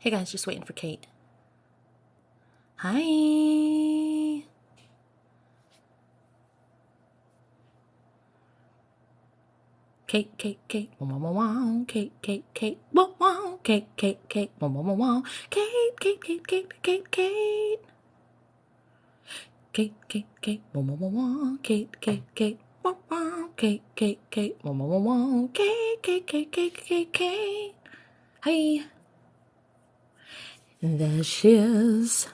Hey guys, just waiting for Kate. Hi. Kate, wow, wow, wow, Kate, wow, wow, Kate, wow, wow, wow, wow, Kate, wow, wow, wow, wow, Kate, wow, wow, Kate, wow, wow, wow, wow, Kate. Hi. There she is.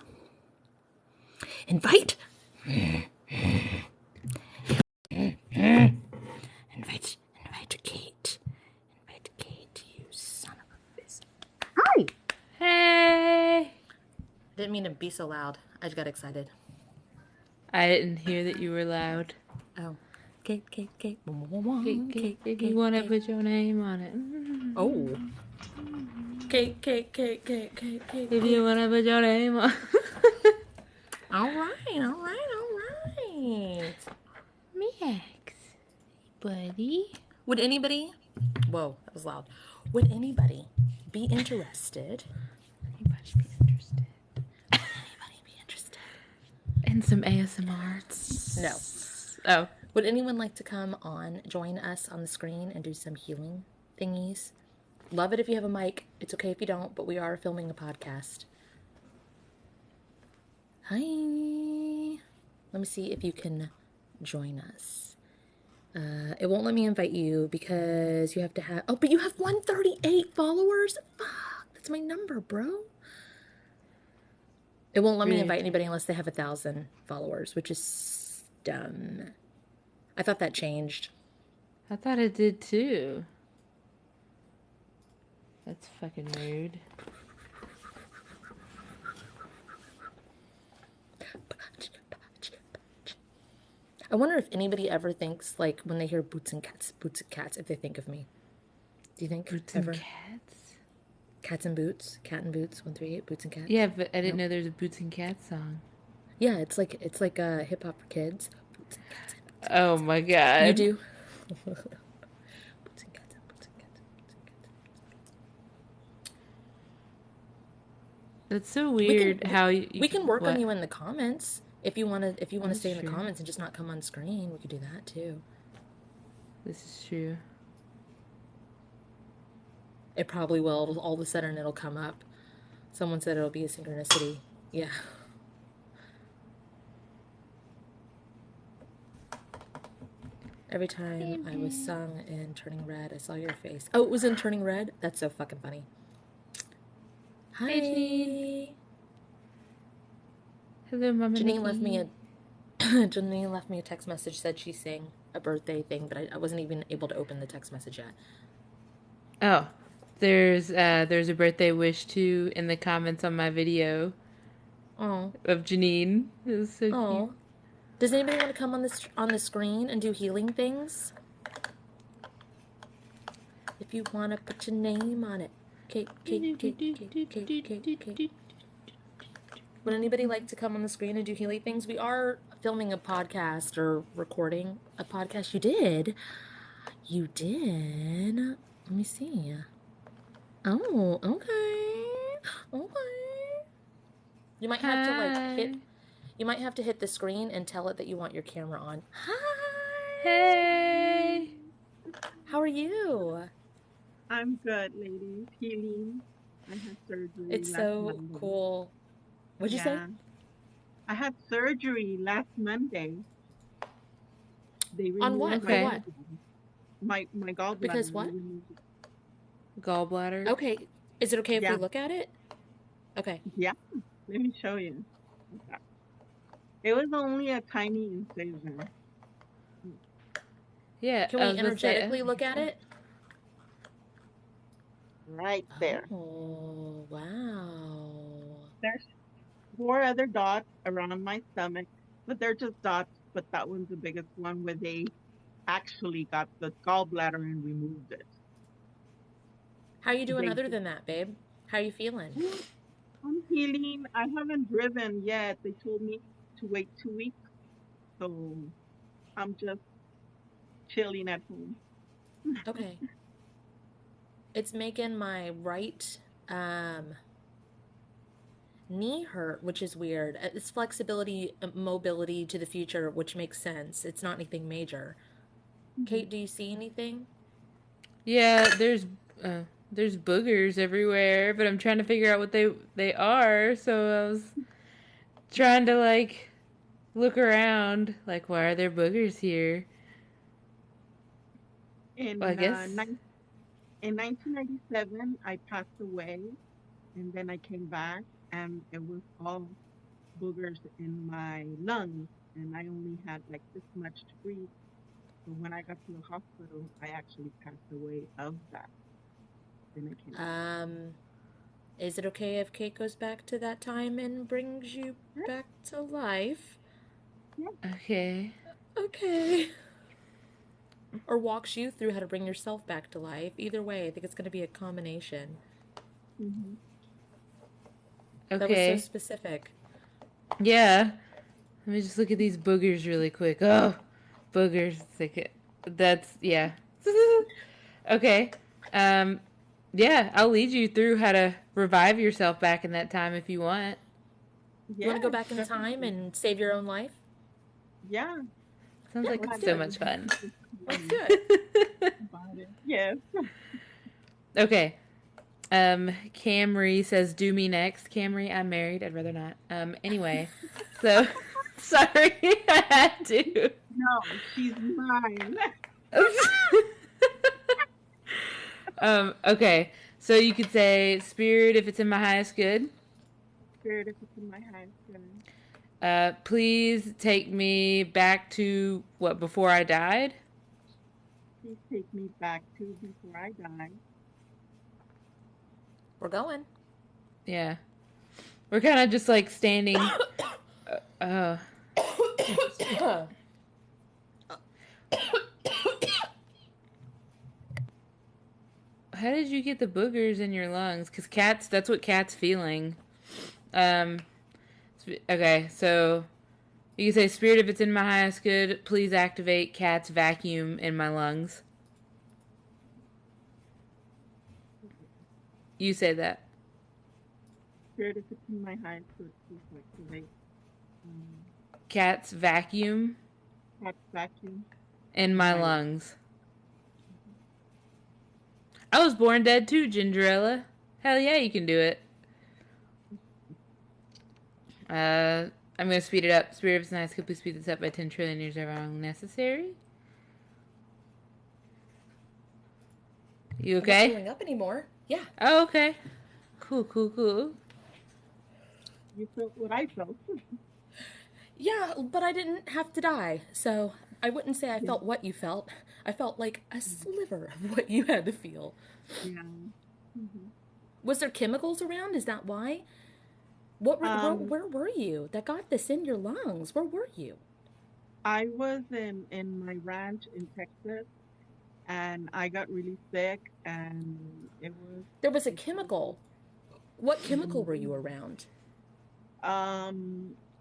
Invite. Invite Kate. Invite Kate, you son of a bitch. Hi. Hey. Didn't mean to be so loud. I just got excited. I didn't hear that you were loud. Oh. Kate. Kate, if you want to put your name on it. Oh. Kate. If you want to put your name on All right. Max, buddy. Would anybody... Whoa, that was loud. Would anybody be interested... Anybody be interested? In some ASMR? No. Oh. Would anyone like to join us on the screen and do some healing thingies? Love it if you have a mic. It's okay if you don't, but we are filming a podcast. Hi. Let me see if you can join us. It won't let me invite you because you have to have... Oh, but you have 138 followers? Fuck, that's my number, bro. It won't let me invite anybody unless they have 1,000 followers, which is dumb. I thought that changed. I thought it did too. That's fucking rude. I wonder if anybody ever thinks, like, when they hear boots and cats, if they think of me. Do you think Boots ever? and cats? Cats and Boots, KatNBoots138, Boots and Cats. Yeah, but I didn't know there's a Boots and Cats song. Yeah, it's like hip hop for kids. Boots and cats and boots and Oh my god. You do? Boots and cats and boots and cats and boots and cats. That's so weird how we can work what? on you in the comments. If you want to stay in the comments and just not come on screen, we could do that too. This is true. It probably will. All of a sudden it'll come up. Someone said it'll be a synchronicity. Yeah. Every time I was sung in Turning Red, I saw your face. Oh, it was in Turning Red? That's so fucking funny. Hi. Hey, Janine. Hello, Mama Janine Nikki. Janine left me a text message, said she sang a birthday thing, but I wasn't even able to open the text message yet. Oh, there's a birthday wish too in the comments on my video. Oh. Of Janine. It was so cute. Does anybody want to come on the screen and do healing things? If you want to put your name on it. Kate. Would anybody like to come on the screen and do healing things? We are filming a podcast or recording a podcast. You did. Let me see. Oh, okay. You might have to hit the screen and tell it that you want your camera on. Hi. Hey. How are you? I'm good, ladies. Healing. I had surgery. It's so Monday. cool. What'd you say? I had surgery last Monday. They on what? For what? My gallbladder. Because what? Gallbladder. Okay. Is it okay if we look at it? Okay. Yeah. Let me show you. Okay. It was only a tiny incision. Yeah. Can we energetically look at it? Right there. Oh, wow. There's 4 other dots around my stomach, but they're just dots. But that one's the biggest one where they actually got the gallbladder and removed it. How are you doing other than that, babe? How are you feeling? I'm healing. I haven't driven yet. They told me to wait 2 weeks. So I'm just chilling at home. Okay. It's making my right Knee hurt, which is weird. It's flexibility, mobility to the future, which makes sense. It's not anything major. Hmm. Kate, do you see anything? Yeah, there's boogers everywhere, but I'm trying to figure out what they are. So I was trying to like look around, like why are there boogers here? Well, I In guess. in 1997, I passed away, and then I came back, and it was all boogers in my lungs, and I only had like this much to breathe. So when I got to the hospital, I actually passed away of that. Then I came back. Um, is it okay if Kate goes back to that time and brings you Yeah, back to life? yeah. Okay. Okay. Or walks you through how to bring yourself back to life. Either way, I think it's going to be a combination. Hmm. That was so Okay. specific. Yeah. Let me just look at these boogers really quick. Oh, boogers. That's yeah. Okay. Um, yeah, I'll lead you through how to revive yourself back in that time if you want. You want to go Yes, back in time definitely. and save your own life? Yeah, Sounds Yeah, like let's glad do so that it. would much be fun. super Let's cool do it. about it. Yes. Okay. Camry says, "Do me next." Camry, I'm married. I'd rather not. Anyway, so sorry, I had to. No, she's mine. Okay. So you could say, "Spirit, if it's in my highest good, Spirit, if it's in my highest good, please take me back to what before I died." please take me back to before I die. We're going. Yeah, we're kind of just like standing. Uh, how did you get the boogers in your lungs? Because cats, that's what cats feeling. Um, okay, so you can say, "Spirit, if it's in my highest good, please activate cat's vacuum in my lungs." You say that. Spirit, if it's in my highest good, please activate um, Cat's vacuum that vacuum in in my my lungs. lungs. I was born dead too, Gingerella. Hell yeah, you can do it. I'm gonna speed it up. Spirit, if it's nice, could please speed this up by 10 trillion years if wrong necessary? You I'm not okay? throwing up anymore. Yeah. Oh, okay. Cool, cool, cool. You felt what I felt. Yeah, but I didn't have to die. So I wouldn't say I Yeah. felt what you felt. I felt like a sliver of what you had to feel. Yeah. Hmm. Was there chemicals around? Is that why? Um, Where were you that got this in your lungs? Where were you? I was in my ranch in Texas, and I got really sick, and There was a it was chemical. What in the chemical were you morning. around?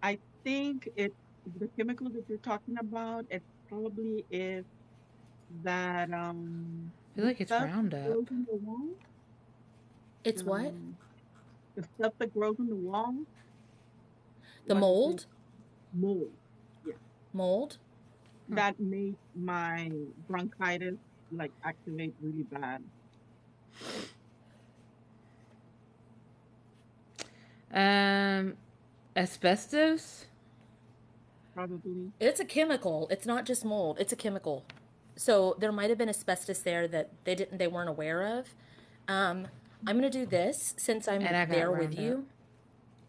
I think it's the chemical that you're talking about. It probably is that I feel the like it's stuff that Roundup. grows in the wall, It's what? um, the stuff that grows in the wall. The What is it? mold? Mold. Yeah, Mold? Huh. that made my bronchitis like activate really bad. Um, Asbestos? Probably. It's a chemical. It's not just mold. It's a chemical. So there might have been asbestos there that they weren't aware of. Um, I'm gonna do this since And I'm I got there with Roundup. you.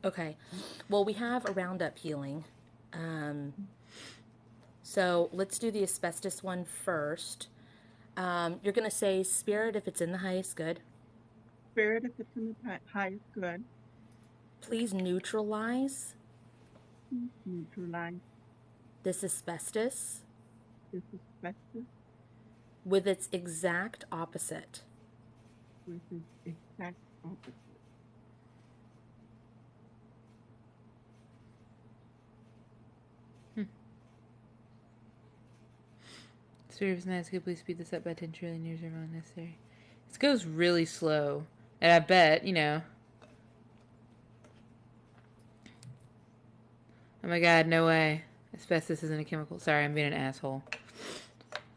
Okay. Well, we have a roundup healing. Um, so let's do the asbestos one first. You're gonna say spirit if it's in the highest good. Spirit, if it's in the highest good, Please neutralize please neutralize this asbestos this asbestos with its exact opposite. with its exact opposite. Hmm. Spirit, if it's nice, could please speed this up by 10 trillion years if wrong necessary? This goes really slow. And I bet, Oh my god, no way. Asbestos isn't a chemical. Sorry, I'm being an asshole.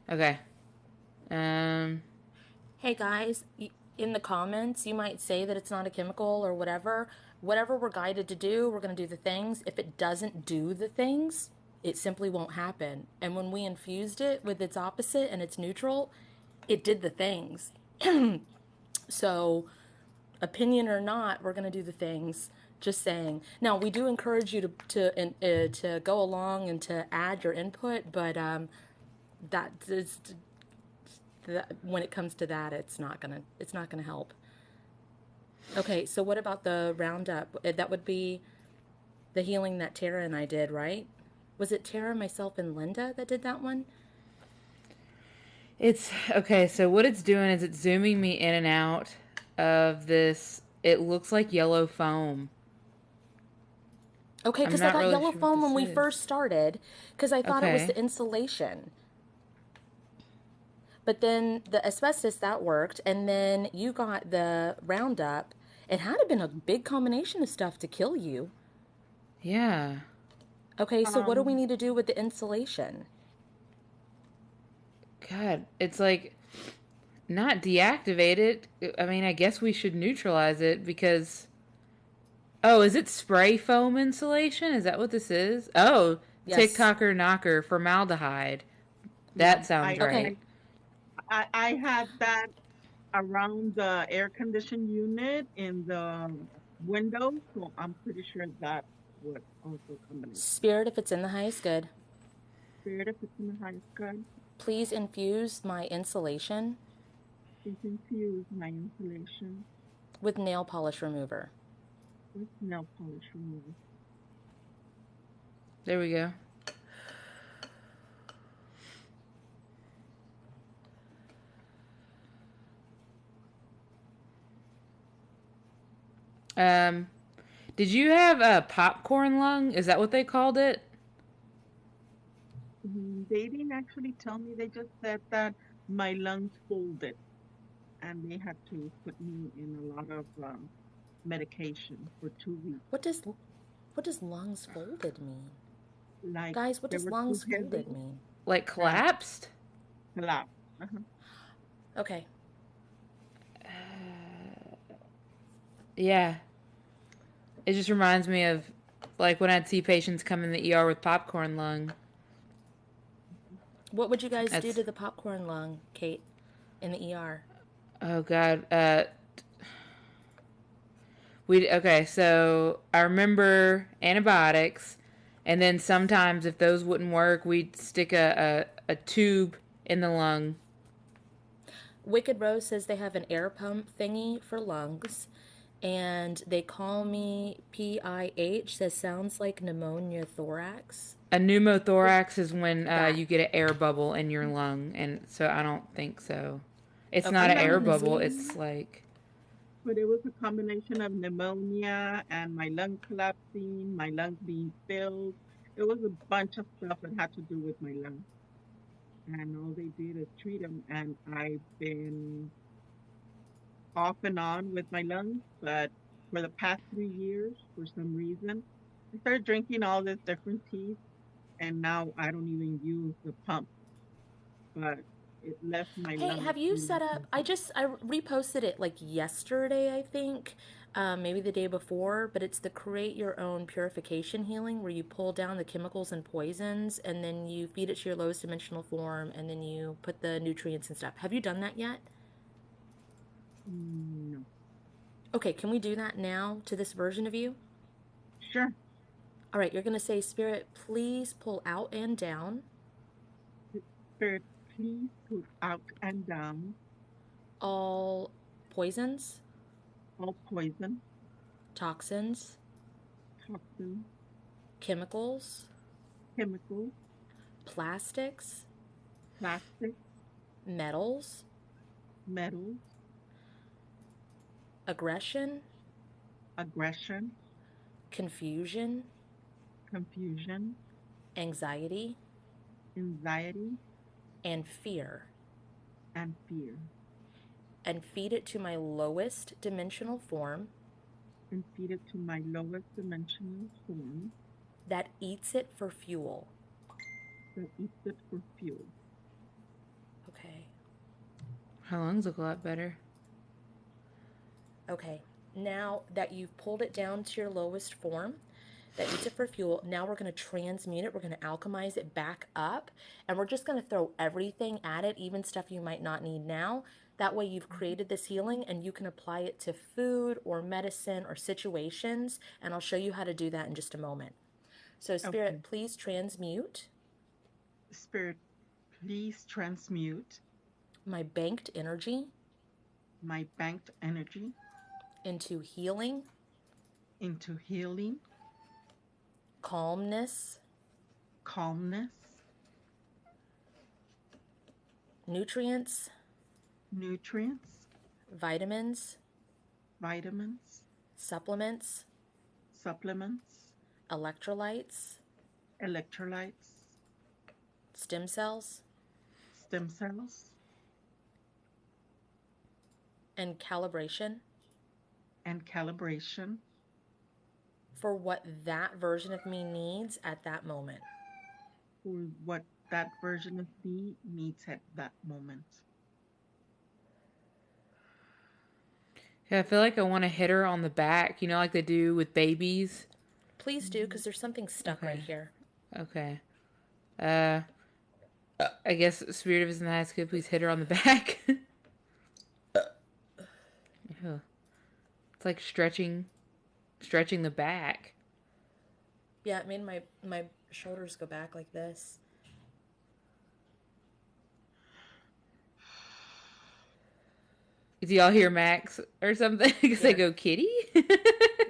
Okay. Hey guys, in the comments, you might say that it's not a chemical or whatever. Whatever we're guided to do, we're going to do the things. If it doesn't do the things, it simply won't happen. And when we infused it with its opposite and its neutral, it did the things. So, opinion or not, we're going to do the things. Just saying. Now, we do encourage you to go along and to add your input, but that is when it comes to that, it's not gonna help. Okay, so what about the roundup? That would be the healing that Tara and I did, right? Was it Tara, myself, and Linda that did that one? It's okay. So what it's doing is it's zooming me in and out of this. It looks like yellow foam. Okay, I'm because I not got really yellow sure what foam when this we is. first started, because I thought it was Okay. the insulation. But then the asbestos, that worked, and then you got the roundup. It had to been a big combination of stuff to kill you. Yeah. Okay, so what do we Um, need to do with the insulation? God, it's like not deactivate it. I mean, I guess we should neutralize it because. Oh, is it spray foam insulation? Is that what this is? Oh, Yes. TikToker knocker formaldehyde. yeah, That sounds Okay. right. I had that around the air conditioned unit in the window, so I'm pretty sure that would also combine. Spirit, if it's in the highest good, Spirit, if it's in the highest good, please infuse my insulation please infuse my insulation with nail polish remover. with nail polish remover. There we go. Um, did you have a popcorn lung? Is that what they called it? They didn't actually tell me. They just said that my lungs folded, and they had to put me in a lot of medication for 2 weeks. What does what does lungs folded mean? Like Guys, what they does were too lungs heavy folded mean? Like and collapsed? collapsed. Uh-huh. Okay. Yeah. It just reminds me of like when I'd see patients come in the ER with popcorn lung. What would you guys do That's to the popcorn lung, Kate, in the ER? oh god. We okay. So I remember antibiotics, and then sometimes if those wouldn't work, we'd stick a tube in the lung. Wicked Rose says they have an air pump thingy for lungs, and they call me PIH. Says sounds like pneumonia thorax. A pneumothorax is when That. you get an air bubble in your lung, and so I don't think so. It's Okay, not an I'm air gonna bubble. see. It's Pneumonia, like but it was a combination of pneumonia and my lung collapsing, my lungs being filled. It was a bunch of stuff that had to do with my lungs. And all they did is treat them. And I've been off and on with my lungs, but for the past 3 years, for some reason, I started drinking all this different tea, and now I don't even use the pump, but it left my Hey, lungs have you really set up? healthy. I reposted it like yesterday, I think, maybe the day before. But it's the create your own purification healing, where you pull down the chemicals and poisons, and then you feed it to your lowest dimensional form, and then you put the nutrients and stuff. Have you done that yet? No. Okay, can we do that now to this version of you? Sure. All right, you're gonna say, Spirit, please pull out and down Spirit, please put out and down all poisons, all poison, toxins, toxins, chemicals, chemicals, plastics, plastic, metals, metals, aggression, aggression, confusion, confusion, anxiety, anxiety, and fear, and fear, and feed it to my lowest dimensional form, and feed it to my lowest dimensional form, that eats it for fuel. That eats it for fuel. Okay. Her lungs look a lot better. Okay. Now that you've pulled it down to your lowest form, that eats it for fuel, now we're going to transmute it. We're going to alchemize it back up. And we're just going to throw everything at it, even stuff you might not need now. That way you've created this healing and you can apply it to food or medicine or situations. And I'll show you how to do that in just a moment. So Spirit, Okay. please transmute Spirit, please transmute my banked energy my banked energy into healing, into healing, calmness, calmness, nutrients, nutrients, vitamins, vitamins, supplements, supplements, electrolytes, electrolytes, stem cells, stem cells, and calibration and calibration for what that version of me needs at that moment. for what that version of me needs at that moment. Yeah, I feel like I want to hit her on the back, like they do with babies. Please do, because there's something stuck right here. Okay. I guess Spirit of His in the highest good, please hit her on the back. Ew. It's like stretching the back. Yeah, it made my shoulders go back like this. Do y'all hear Max or something? Because they go, kitty?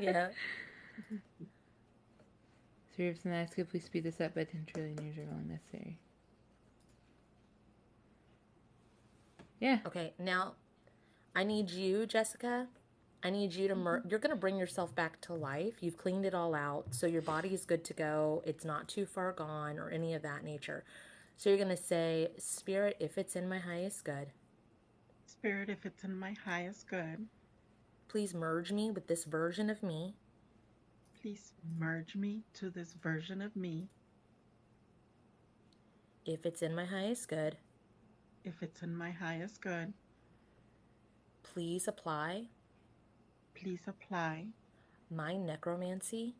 Yeah. Spirit of His in the highest good, please speed this up by 10 trillion years or long necessary. Yeah. Okay, now I need you, Jessica. I need you to you're going to bring yourself back to life. You've cleaned it all out, so your body is good to go. It's not too far gone or any of that nature. So you're going to say, Spirit, if it's in my highest good, Spirit, if it's in my highest good, please merge me with this version of me. please merge me to this version of me. If it's in my highest good, If it's in my highest good, please apply please apply my necromancy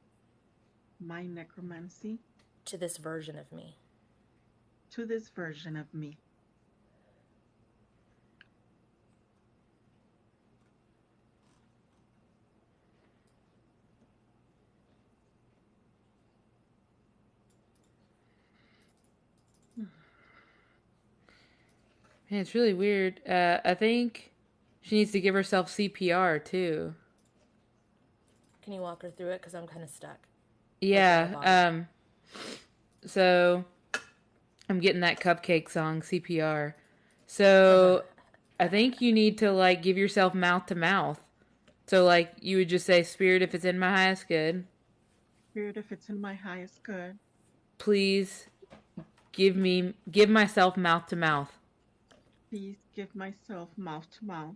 my necromancy to this version of me. to this version of me. Man, it's really weird. I think she needs to give herself CPR too. Can you walk her through it? Because I'm kind of stuck. Yeah. So I'm getting that cupcake song CPR. So I think you need to give yourself mouth to mouth. So you would just say, Spirit, if it's in my highest good, Spirit, if it's in my highest good, please give myself mouth to mouth. please give myself mouth to mouth.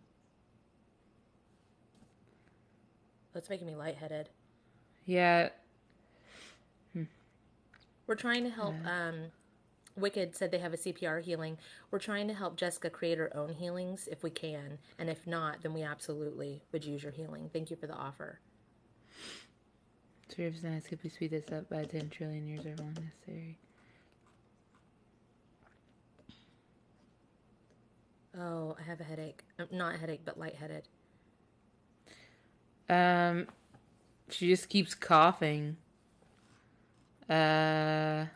That's making me lightheaded. Yeah. We're trying to help. Wicked said they have a CPR healing. We're trying to help Jessica create her own healings if we can. And if not, then we absolutely would use your healing. Thank you for the offer. Spirit of His nice, could we speed this up by 10 trillion years or long necessary? Oh, I have a headache. Not a headache, but lightheaded. She just keeps coughing. Fuck.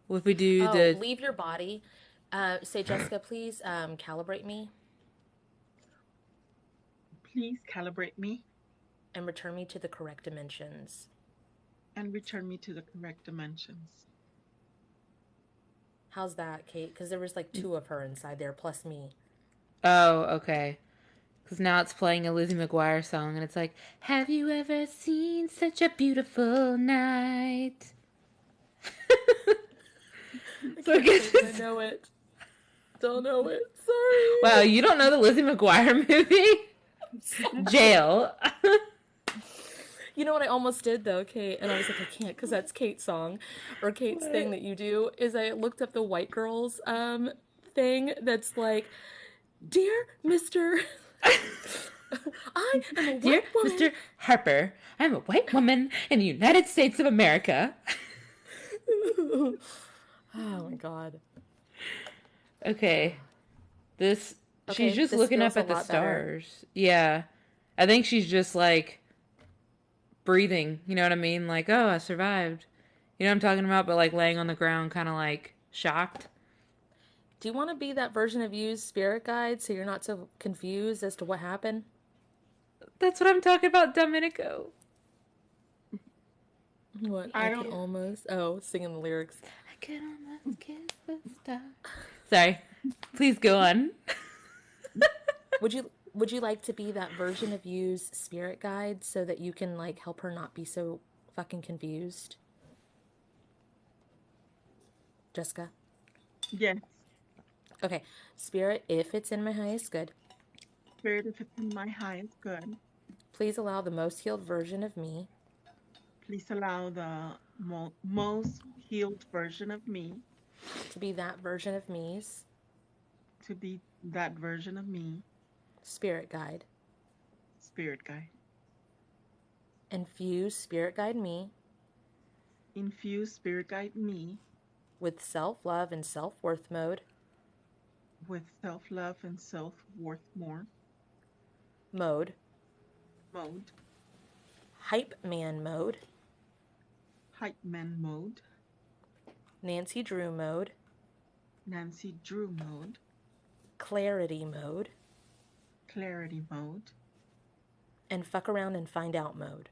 What if we do leave your body. Say, Jessica, please calibrate me. Please calibrate me and return me to the correct dimensions. and return me to the correct dimensions. How's that, Kate? Because there was 2 of her inside there, plus me. Oh, okay. Because now it's playing a Lizzie McGuire song, and it's like, have you ever seen such a beautiful night? So I know it. Don't know it. Sorry. Wow, you don't know the Lizzie McGuire movie? Jail. You know what I almost did though, Kate? And I was like, I can't because that's Kate's song or Kate's thing that you do. Is I looked up the white girls thing that's like, dear Mr. I am a Dear white woman. Mr. Harper, I'm a white woman in the United States of America. Oh my god. Okay. She's Okay, just this looking feels up a at the lot better. stars. Yeah. I think she's just like breathing. You know what I mean? Like, oh, I survived. You know what I'm talking about? But like laying on the ground, kind of like shocked. Do you want to be that version of you's spirit guide so you're not so confused as to what happened? That's what I'm talking about, Domenico. What? I I could don't. almost. Oh, singing the lyrics. I could almost kiss the star. Sorry. Please go on. Would you like to be that version of you's spirit guide so that you can like help her not be so fucking confused? Jessica? Yes. Okay. Spirit, if it's in my highest good, Spirit, if it's in my highest good, please allow the most healed version of me please allow the most healed version of me to be that version of me's to be that version of me, spirit guide. spirit guide. Infuse spirit guide me Infuse spirit guide me with self-love and self-worth with self-love and self-worth mode, mode, hype man mode, hype man mode, Nancy Drew mode, Nancy Drew mode, clarity mode, clarity mode, and fuck around and find out mode.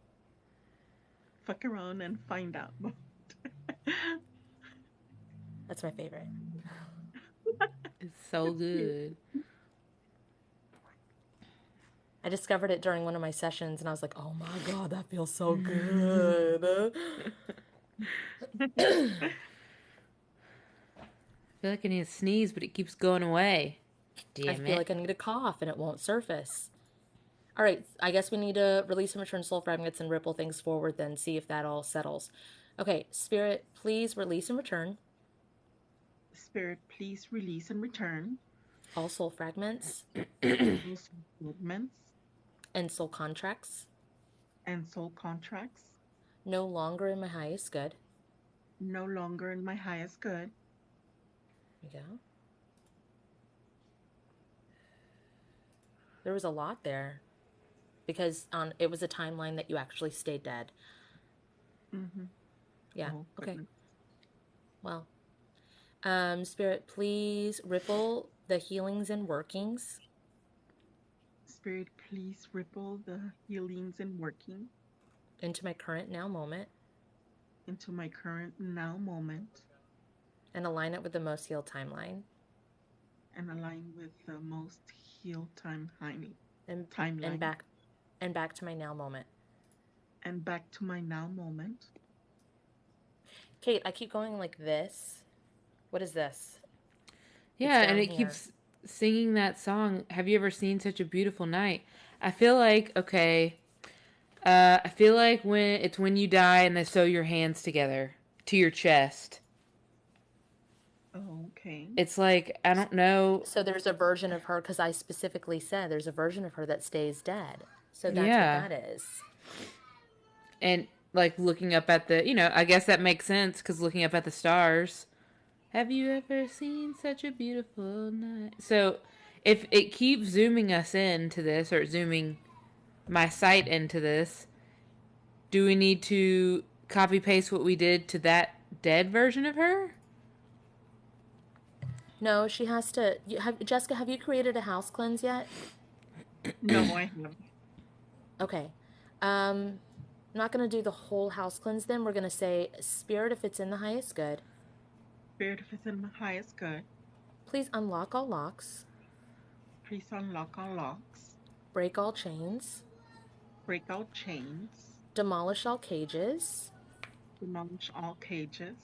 fuck around and find out mode. That's my favorite. It's so good. I discovered it during one of my sessions and I was like, oh my god, that feels so good. I feel like I need to sneeze, but it keeps going away. I Damn feel it. like I need a cough and it won't surface. All right, I guess we need to release and return soul fragments and ripple things forward, then see if that all settles. Okay, Spirit, please release and return Spirit, please release and return all soul fragments all fragments and soul contracts and soul contracts no longer in my highest good. no longer in my highest good. There we go. There was a lot there because it was a timeline that you actually stayed dead. Mm-hmm. Yeah. Oh, Okay. goodness. Well, Spirit, please ripple the healings and workings Spirit, please ripple the healings and working into my current now moment into my current now moment and align it with the most healed timeline and align with the most healed timeline and back to my now moment. and back to my now moment. Kate, I keep going like this. What is this? Yeah, and it here. keeps singing that song. Have you ever seen such a beautiful night? I feel like, okay, I feel like when you die and they sew your hands together to your chest. Oh, okay. It's like, I don't know. So there's a version of her, because I specifically said there's a version of her that stays dead. So that's Yeah. what that is. And like looking up at I guess that makes sense because looking up at the stars. Have you ever seen such a beautiful night? So if it keeps zooming us into this or zooming my sight into this, do we need to copy paste what we did to that dead version of her? No, she has to. Jessica, have you created a house cleanse yet? No, I haven't. Okay. I'm not going to do the whole house cleanse then. We're going to say, Spirit, if it's in the highest good, Spirit, if it's in my highest good, please unlock all locks, please unlock all locks, break all chains, break out chains, demolish all cages, demolish all cages,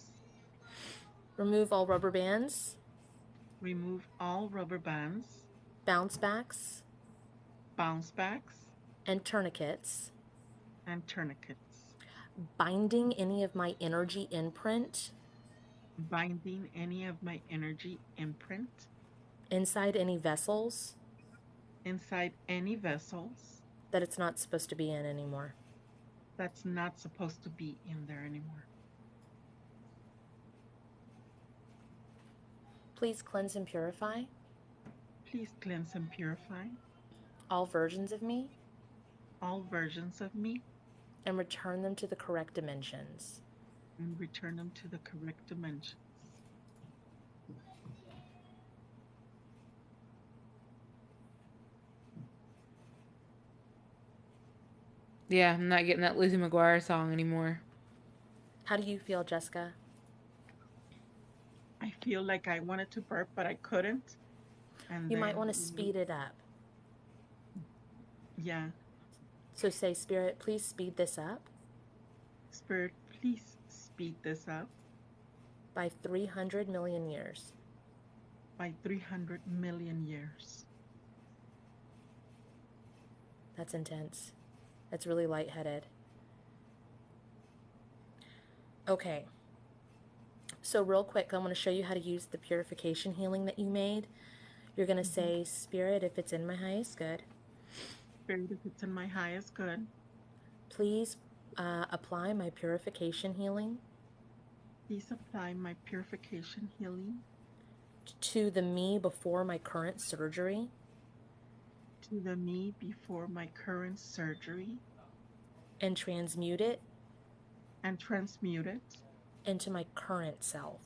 remove all rubber bands, remove all rubber bands, bounce backs, bounce backs, and tourniquets, and tourniquets. Binding any of my energy imprint Binding any of my energy imprint inside any vessels inside any vessels that it's not supposed to be in anymore. that's not supposed to be in there anymore. Please cleanse and purify Please cleanse and purify all versions of me all versions of me and return them to the correct dimensions. and return them to the correct dimensions. Yeah, I'm not getting that Lizzie McGuire song anymore. How do you feel, Jessica? I feel like I wanted to burp, but I couldn't. And You then, might want to speed it up. Yeah. So say, Spirit, please speed this up Spirit, please speed this up by 300 million years. by 300 million years. That's intense. That's really lightheaded. Okay. So real quick, I'm going to show you how to use the purification healing that you made. You're going to say, Spirit, if it's in my highest good, Spirit, if it's in my highest good, please apply my purification healing please apply my purification healing to the me before my current surgery to the me before my current surgery and transmute it and transmute it into my current self.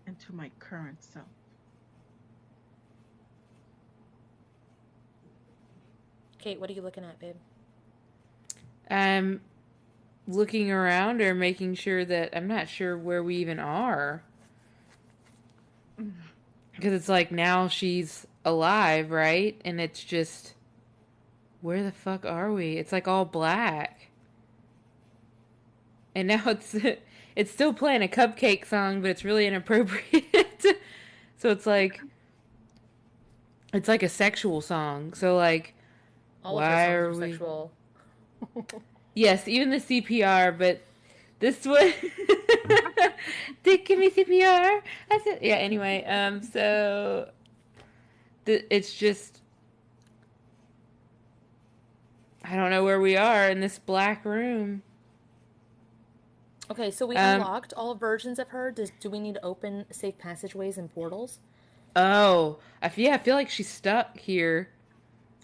into my current self. Kate, what are you looking at, babe? I'm looking around or making sure that I'm not sure where we even are. Because it's like now she's alive, right? And it's just, where the fuck are we? It's like all black. And now it's still playing a cupcake song, but it's really inappropriate. So it's like a sexual song. So like, All why of her are songs are we? sexual. Yes, even the CPR, but this one, give me CPR. I said, yeah. Anyway, so it's just, I don't know where we are in this black room. Okay, so we unlocked all versions of her. Do we need to open safe passageways and portals? Oh, I feel like she's stuck here.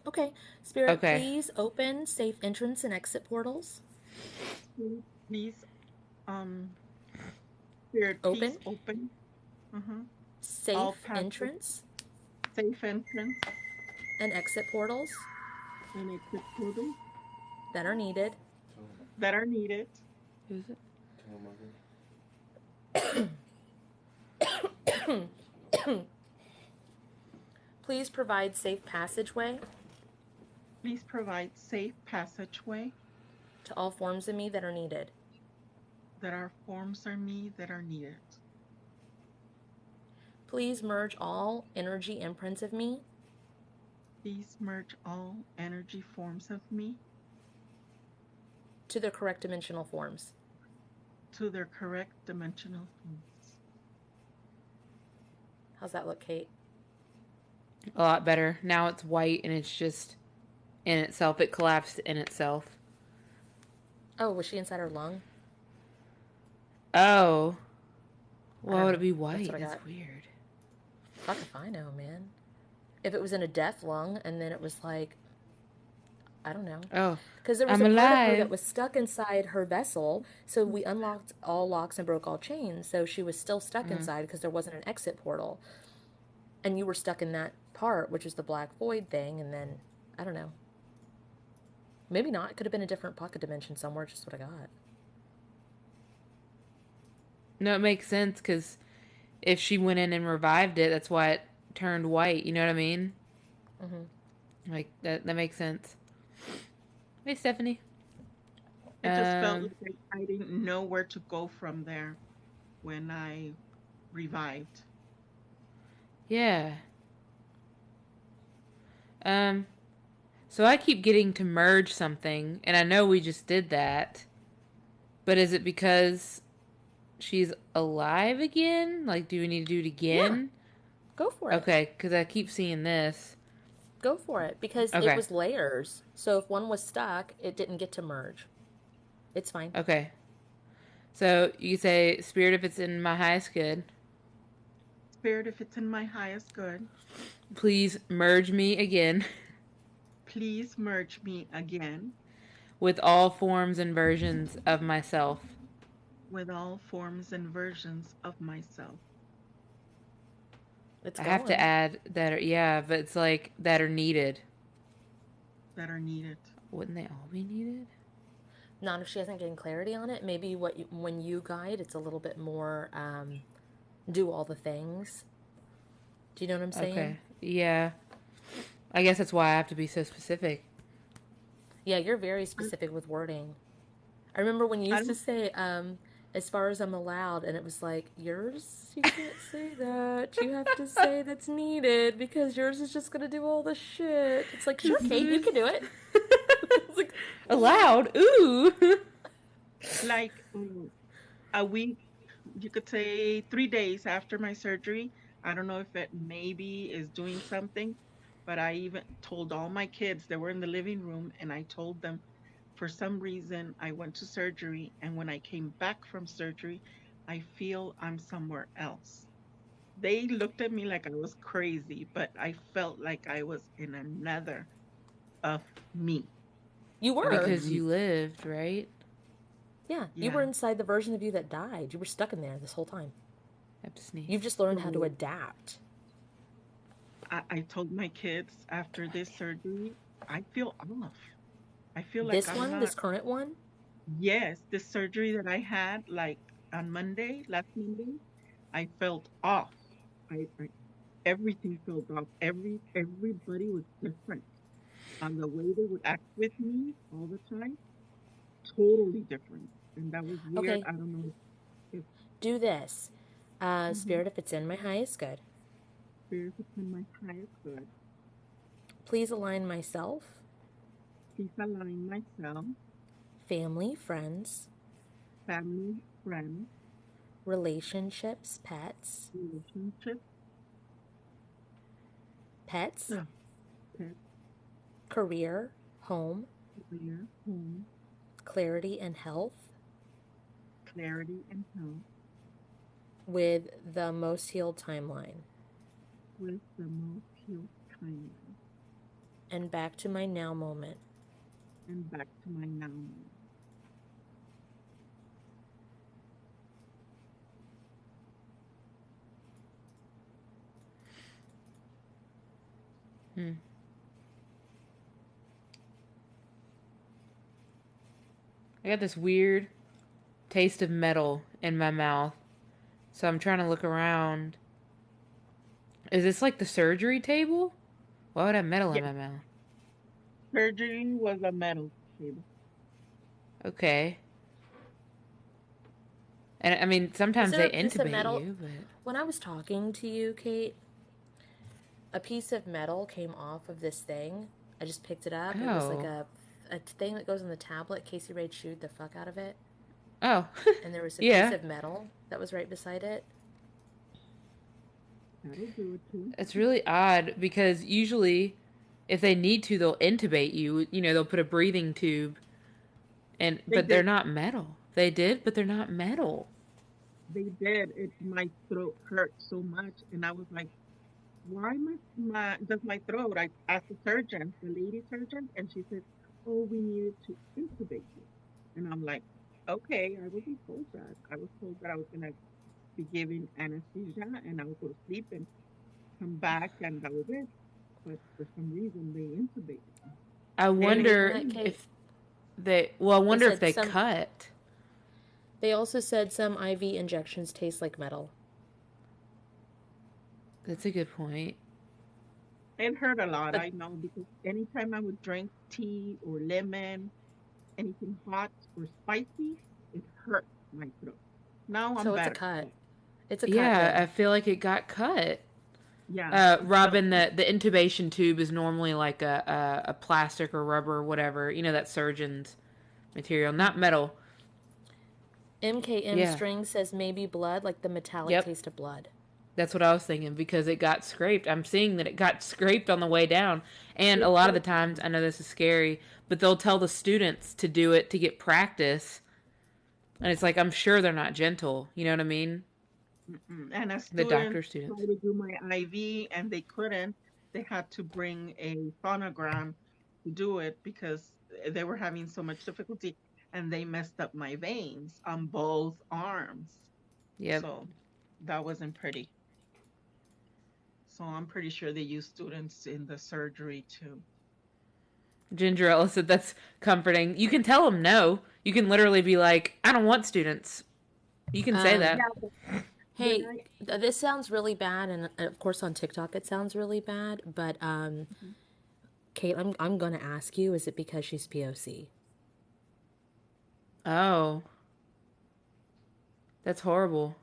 Okay, Spirit, Okay. please open safe entrance and exit portals. Please, Spirit, please open. Safe entrance Safe entrance and exit portals and exit portals that are needed. that are needed. Who's it? Please provide safe passageway Please provide safe passageway to all forms of me that are needed. that are forms of me that are needed. Please merge all energy imprints of me Please merge all energy forms of me to their correct dimensional forms. to their correct dimensional forms. How's that look, Kate? A lot better. Now it's white and it's just in itself. It collapsed in itself. Oh, was she inside her lung? Oh. Why would it be white? That's weird. Fuck if I know, man. If it was in a death lung and then it was like, I don't know. Oh. Because there was I'm a part of her alive. that was stuck inside her vessel, so we unlocked all locks and broke all chains, so she was still stuck inside because there wasn't an exit portal. And you were stuck in that part, which is the black void thing, and then, I don't know. Maybe not. It could have been a different pocket dimension somewhere, just what I got. No, it makes sense because if she went in and revived it, that's why it turned white. You know what I mean? Mm-hmm. Like, that makes sense. Hey, Stephanie. It just felt like I didn't know where to go from there when I revived. Yeah. So I keep getting to merge something, and I know we just did that. But is it because she's alive again? Like, do we need to do it Yeah, again? go for it. Okay, because I keep seeing this. Go for it. Because it Okay, was layers. So if one was stuck, it didn't get to merge. It's fine. okay. So you say, Spirit, if it's in my highest good, Spirit, if it's in my highest good, please merge me again please merge me again with all forms and versions of myself. with all forms and versions of myself It's I have to going. add that, yeah, but it's like that are needed. that are needed. Wouldn't they all be needed? Not if she hasn't getting clarity on it. Maybe when you guide, it's a little bit more do all the things. Do you know what I'm saying? Okay, yeah. I guess that's why I have to be so specific. Yeah, you're very I, specific with wording. I remember when you I used to don't, say, as far as I'm allowed, and it was like, yours, you can't say that. You have to say that's needed because yours is just going to do all the shit. It's like, sure, Kate, you can do it. It's like, Allowed? Ooh. like a week, you could say 3 days after my surgery. I don't know if it maybe is doing something, but I even told all my kids they were in the living room, and I told them for some reason I went to surgery, and when I came back from surgery, I feel I'm somewhere else. They looked at me like I was crazy, but I felt like I was in another of me, you were. another Because me. you lived, right? Yeah, you Yeah. were inside the version of you that died. You were stuck in there this whole time. I have to sneeze. You've just learned how to So adapt. I told my kids after this surgery, I feel off. I feel like This I'm one, not. this current one, Yes, this surgery that I had, like on Monday, last Monday, I felt off. I everything felt off. Everybody was different. On the way they would act with me all the time, totally different. And that was weird. okay, I don't know if do this. mhm, Spirit, if it's in my highest good, spirit is in my highest good. please align myself, Please align myself, family, friends, family, friends, relationships, pets, relationships, pets, pets, career, home, career, home, clarity, and health clarity, and health with the most healed timeline. with the most healed timeline. And back to my now moment. And back to my now moment. Hmm. I got this weird taste of metal in my mouth. So I'm trying to look around. Is this like the surgery table? Why would I have metal in Yes, my mouth? surgery was a metal table. Okay. And I mean, Is sometimes there they a piece of intubate metal? you, but. When I was talking to you, Kate, a piece of metal came off of this thing. I just picked it up. It was like Oh. a thing that goes on the tablet. Casey Ray chewed the fuck out of it. Oh. And there was a piece Yeah. of metal that was right beside it. That'll do it too. It's really odd because usually if they need to, they'll intubate you. You know, they'll put a breathing tube and They but they're did. not metal. They did, but they're not metal. They did. My throat hurt so much, and I was like, "Why my does my throat?" I asked the surgeon, the lady surgeon, and she said, "Oh, we needed to intubate you." And I'm like, "Okay." I wasn't told that. I was told that I was gonna be given anesthesia, and I would go to sleep and come back, and that was it. But for some reason, they intubated me. I Are you reading wonder that, Kate? if I They wonder if said they some. cut. They also said some IV injections taste like metal. That's a good point. It hurt a lot, But I know, because anytime I would drink tea or lemon, anything hot or spicy, it hurt my throat. Now I'm so it's a better. cut. But It's a cut Yeah, I then. feel like it got cut. Yeah. So Robin, the intubation tube is normally like a plastic or rubber or whatever. You know, that surgeon's material, not metal. MKM Yeah. string says maybe blood, like the metallic Yep. taste of blood. That's what I was thinking because it got scraped. I'm seeing that it got scraped on the way down. And a it lot of the does. times, I know this is scary, but they'll tell the students to do it to get practice. And it's like, I'm sure they're not gentle. You know what I mean? Mm-mm. And a The student doctor students. tried to do my IV and they couldn't. They had to bring a sonogram to do it because they were having so much difficulty and they messed up my veins on both arms. Yep. So that wasn't pretty. So I'm pretty sure they use students in the surgery too. Gingerella said that's comforting. You can tell them no. You can literally be like, I don't want students. You can say Um, that. Yeah, but when hey, I this sounds really bad, and of course on TikTok it sounds really bad. But Kate, I'm gonna ask you: is it because she's POC? Oh, that's horrible.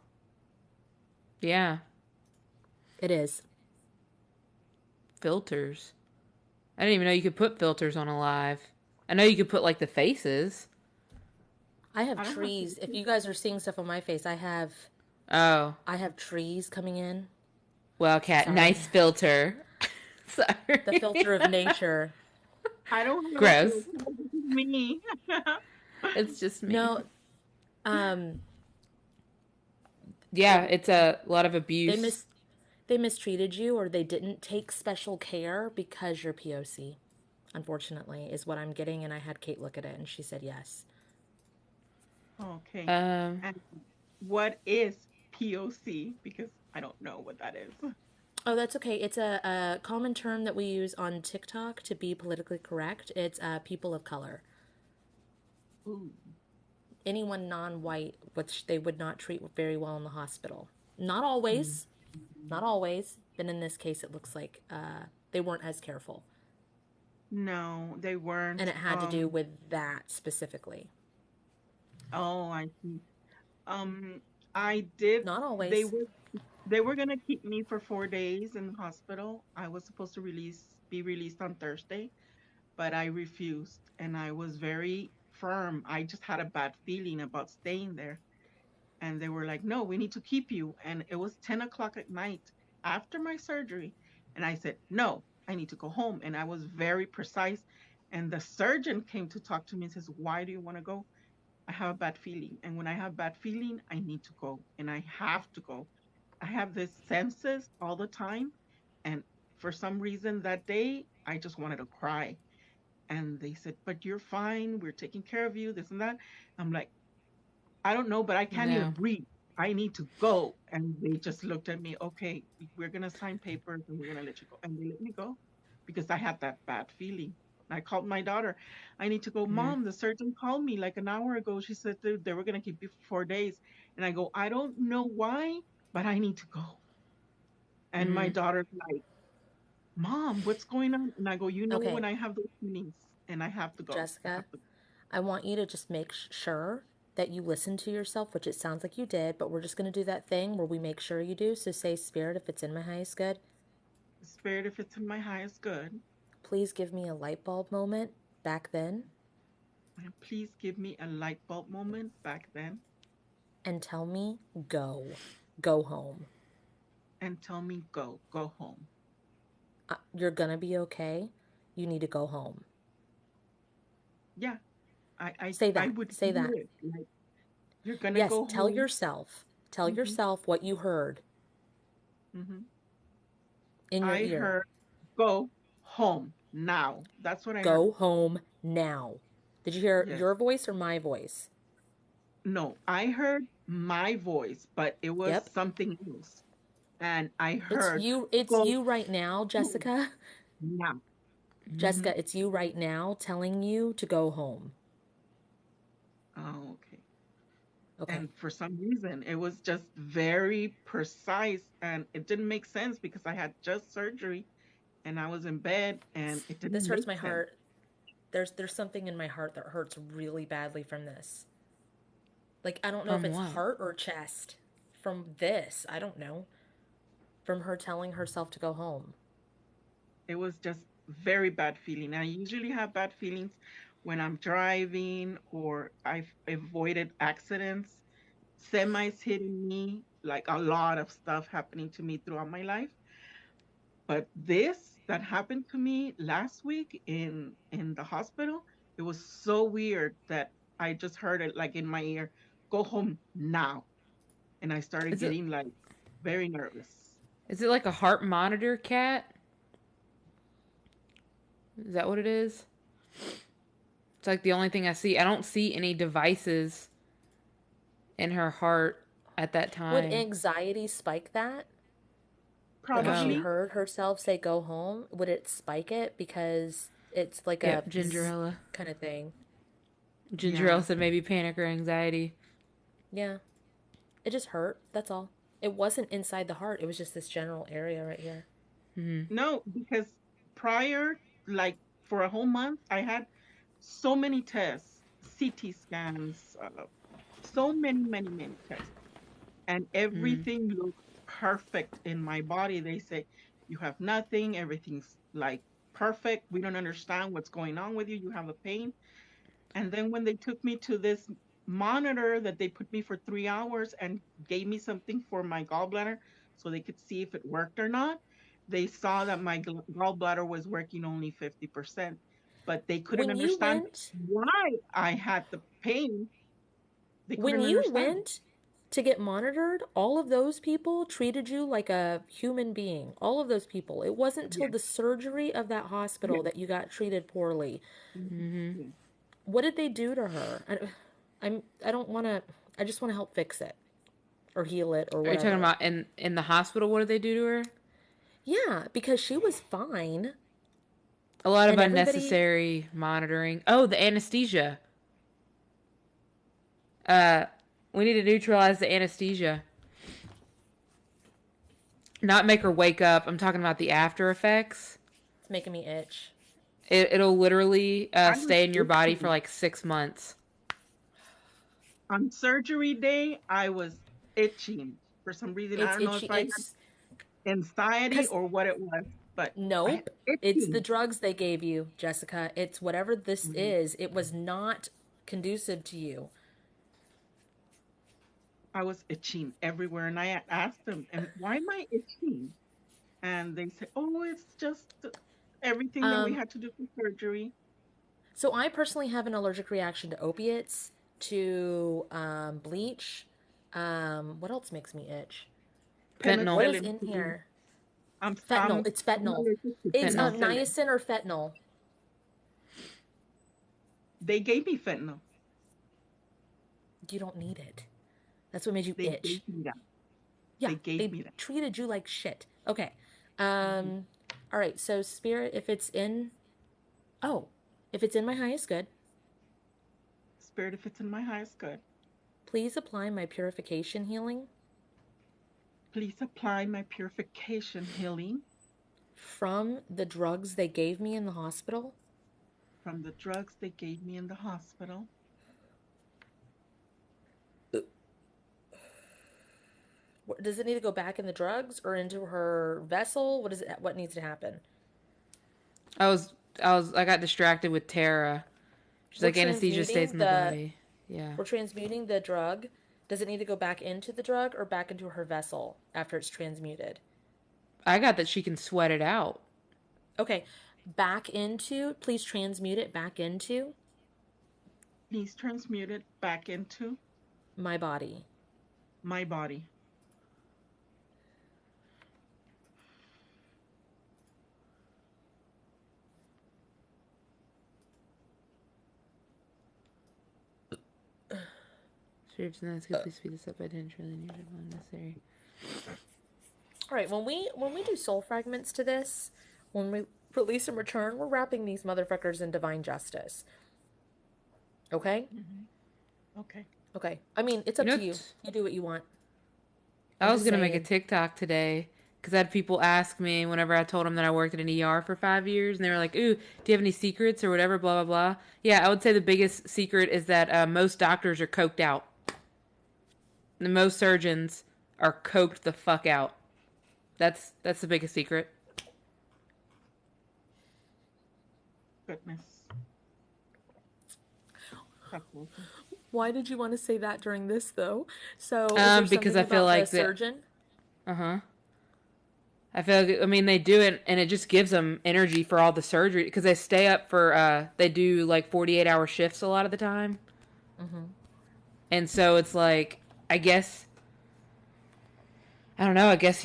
Yeah. It is. Filters. I didn't even know you could put filters on Alive. I know you could put like the faces. I have I don't have trees. If to. you guys are seeing stuff on my face, Oh. I have trees coming in. Well, Cat, Sorry, nice filter. the Sorry. filter of nature. I don't have a Gross. filter. This is me. It's just me. No, um, Yeah, it's a lot of they abuse. they mistreated you, or they didn't take special care because you're POC. Unfortunately, is what I'm getting, and I had Kate look at it, and she said yes. Okay. Um, And what is POC? Because I don't know what that is. Oh, that's okay. It's a common term that we use on TikTok to be politically correct. It's people of color. Ooh. Anyone non-white, which they would not treat very well in the hospital. Not Mm. always, not always, but in this case, it looks like they weren't as careful, No, they and weren't. it had to do with that specifically. Oh, I see. Um, I did. Not They always. were they were gonna keep me for 4 days in the hospital. I was supposed to be released on Thursday, but I refused, and I was very firm. I just had a bad feeling about staying there, and they were like, "No, we need to keep you." And it was 10 o'clock at night after my surgery, and I said, "No, I need to go home." And I was very precise. And the surgeon came to talk to me and says, "Why do you want to go?" I have a bad feeling. And when I have bad feeling, I need to go and I have to go. I have this senses all the time. And for some reason that day, I just wanted to cry. And they said, "But you're fine. We're taking care of you, this and that." I'm like, "I don't know, but I can't even no. breathe. I need to go." And they just looked at me, "Okay, we're going to sign papers and we're going to let you go." And they let me go because I had that bad feeling. I called my daughter. "I need to go." Mm-hmm. "Mom, the surgeon called me like an hour ago. She said they were going to keep you for 4 days." And I go, "I don't know why, but I need to go." And my Mm-hmm. daughter's like, "Mom, what's going on?" And I go, "You know, when Okay, I have those feelings and I have to go, I Jessica, have to." I want you to just make sure that you listen to yourself, which it sounds like you did, but we're just going to do that thing where we make sure you do. So say, Spirit, if it's in my highest good, Spirit, if it's in my highest good, please give me a light bulb moment back then and please give me a light bulb moment back then and tell me, go. Go home. and tell me, go home. You're going to be okay. You need to go home. Yeah, Say I that. would Say hear that. it. Like, "You're gonna Yes, go tell home." yourself. Tell Hmm. yourself what you heard Hmm. in your I ear. heard "go home now." That's what I heard. Go home now. Did you hear Yes. your voice or my voice? No, I heard my voice, but it was Yep. something else. And I It's heard you. It's "go you right now, home Jessica. now." Hmm. Jessica, it's you right now telling you to go home. Oh, okay. Okay. And for some reason, it was just very precise and it didn't make sense because I had just surgery and I was in bed and it This didn't hurts make my sense. heart. There's something in my heart that hurts really badly from this. Like I don't know if From it's what? heart or chest from this. I don't know. from her telling herself to go home? It was just very bad feeling. I usually have bad feelings when I'm driving or I've avoided accidents, semis hitting me, like a lot of stuff happening to me throughout my life. But this that happened to me last week in the hospital, it was so weird that I just heard it like in my ear, go home now. And I started Is it getting like very nervous. is it like a heart monitor, Cat? Is that what it is? It's like the only thing I see. I don't see any devices in her heart at that Would time. anxiety spike that? Like if she Oh, Probably, heard herself say go home, would it spike it because it's like a yep, bzz Gingerella. kind of thing? yeah. Gingerella said maybe panic or anxiety. Yeah. It just hurt. That's all. It wasn't inside the heart. It was just this general area right here. Mm-hmm. No, because prior, like for a whole month, I had so many tests, CT scans, so many tests, and Mm-hmm. everything looked perfect in my body. They say, you have nothing, everything's like perfect. We don't understand what's going on with you. You have a pain. And then when they took me to this monitor that they put me for 3 hours and gave me something for my gallbladder so they could see if it worked or not, they saw that my gallbladder was working only 50%, but they couldn't When you understand went, why I had the pain. They when couldn't you understand. went to get monitored, all of those people treated you like a human being. All of those people. It wasn't till Yes, the surgery of that hospital yes. that you got treated poorly. Mm-hmm. Yes. What did they do to her? I don't want to. I just want to help fix it or heal it or Are you talking whatever. about in the hospital? What did they do to her? Yeah, because she was fine, A lot of and everybody. unnecessary monitoring. Oh, the anesthesia. Uh, we need to neutralize the anesthesia. Not make her wake up. I'm talking about the after effects. It's making me itch. It'll literally I was stay in your body for itching. like 6 months. On surgery day, I was itching for some reason. I It's don't know itchy. if I had It's anxiety because or what it was, but I had nope. It's the itching. drugs they gave you, Jessica. It's whatever this Mhm. is. It was not conducive to you. I was itching everywhere, and I asked them, "And why am I itching?" And they said, "Oh, it's just everything that we Um, had to do for surgery." so I personally have an allergic reaction to opiates, to bleach. What else makes me itch? What Fentanyl. is Penicillin in too. here? I'm Fentanyl. I'm It's I'm fentanyl. allergic to It's Fentanyl. penicillin. niacin or fentanyl. They gave me fentanyl. You don't need it. That's what made you They gave itch. me that. Yeah, They gave they me that. treated you like shit. Okay. Mhm. All right. So spirit, if it's in, oh, if it's in my highest good, Spirit, if it's in my highest good, please apply my purification healing please apply my purification healing from the drugs they gave me in the hospital. from the drugs they gave me in the hospital. Does it need to go back in the drugs or into her vessel? What is it? What needs to happen? I got distracted with Tara. She's We're like anesthesia stays transmuting in the the body. Yeah. we're transmuting the drug. Does it need to go back into the drug or back into her vessel after it's transmuted? I got that she can sweat it out. Okay, back into, please transmute it back into Please transmute it back into my body. my body. Sheriff's nice. Could please speed this up? I didn't really need it unnecessary. All right, when we do soul fragments to this, when we release and return, we're wrapping these motherfuckers in divine justice. Okay? Mhm. Okay. Okay. I mean, it's You up know to you. what? You do what you want. I'm I was just gonna make a saying. TikTok today because I had people ask me whenever I told them that I worked at an ER for 5 years, and they were like, "Ooh, do you have any secrets or whatever?" Blah blah blah. Yeah, I would say the biggest secret is that most doctors are coked out. The most surgeons are coked the fuck out. That's the biggest secret. Goodness. That's awesome. Why did you want to say that during this, though? So, is there Because something I feel about the like the surgeon? uh-huh. I feel like, I mean, they do it, and it just gives them energy for all the surgery because they stay up for they do like 48-hour shifts a lot of the time, and so it's like I guess I don't know. I guess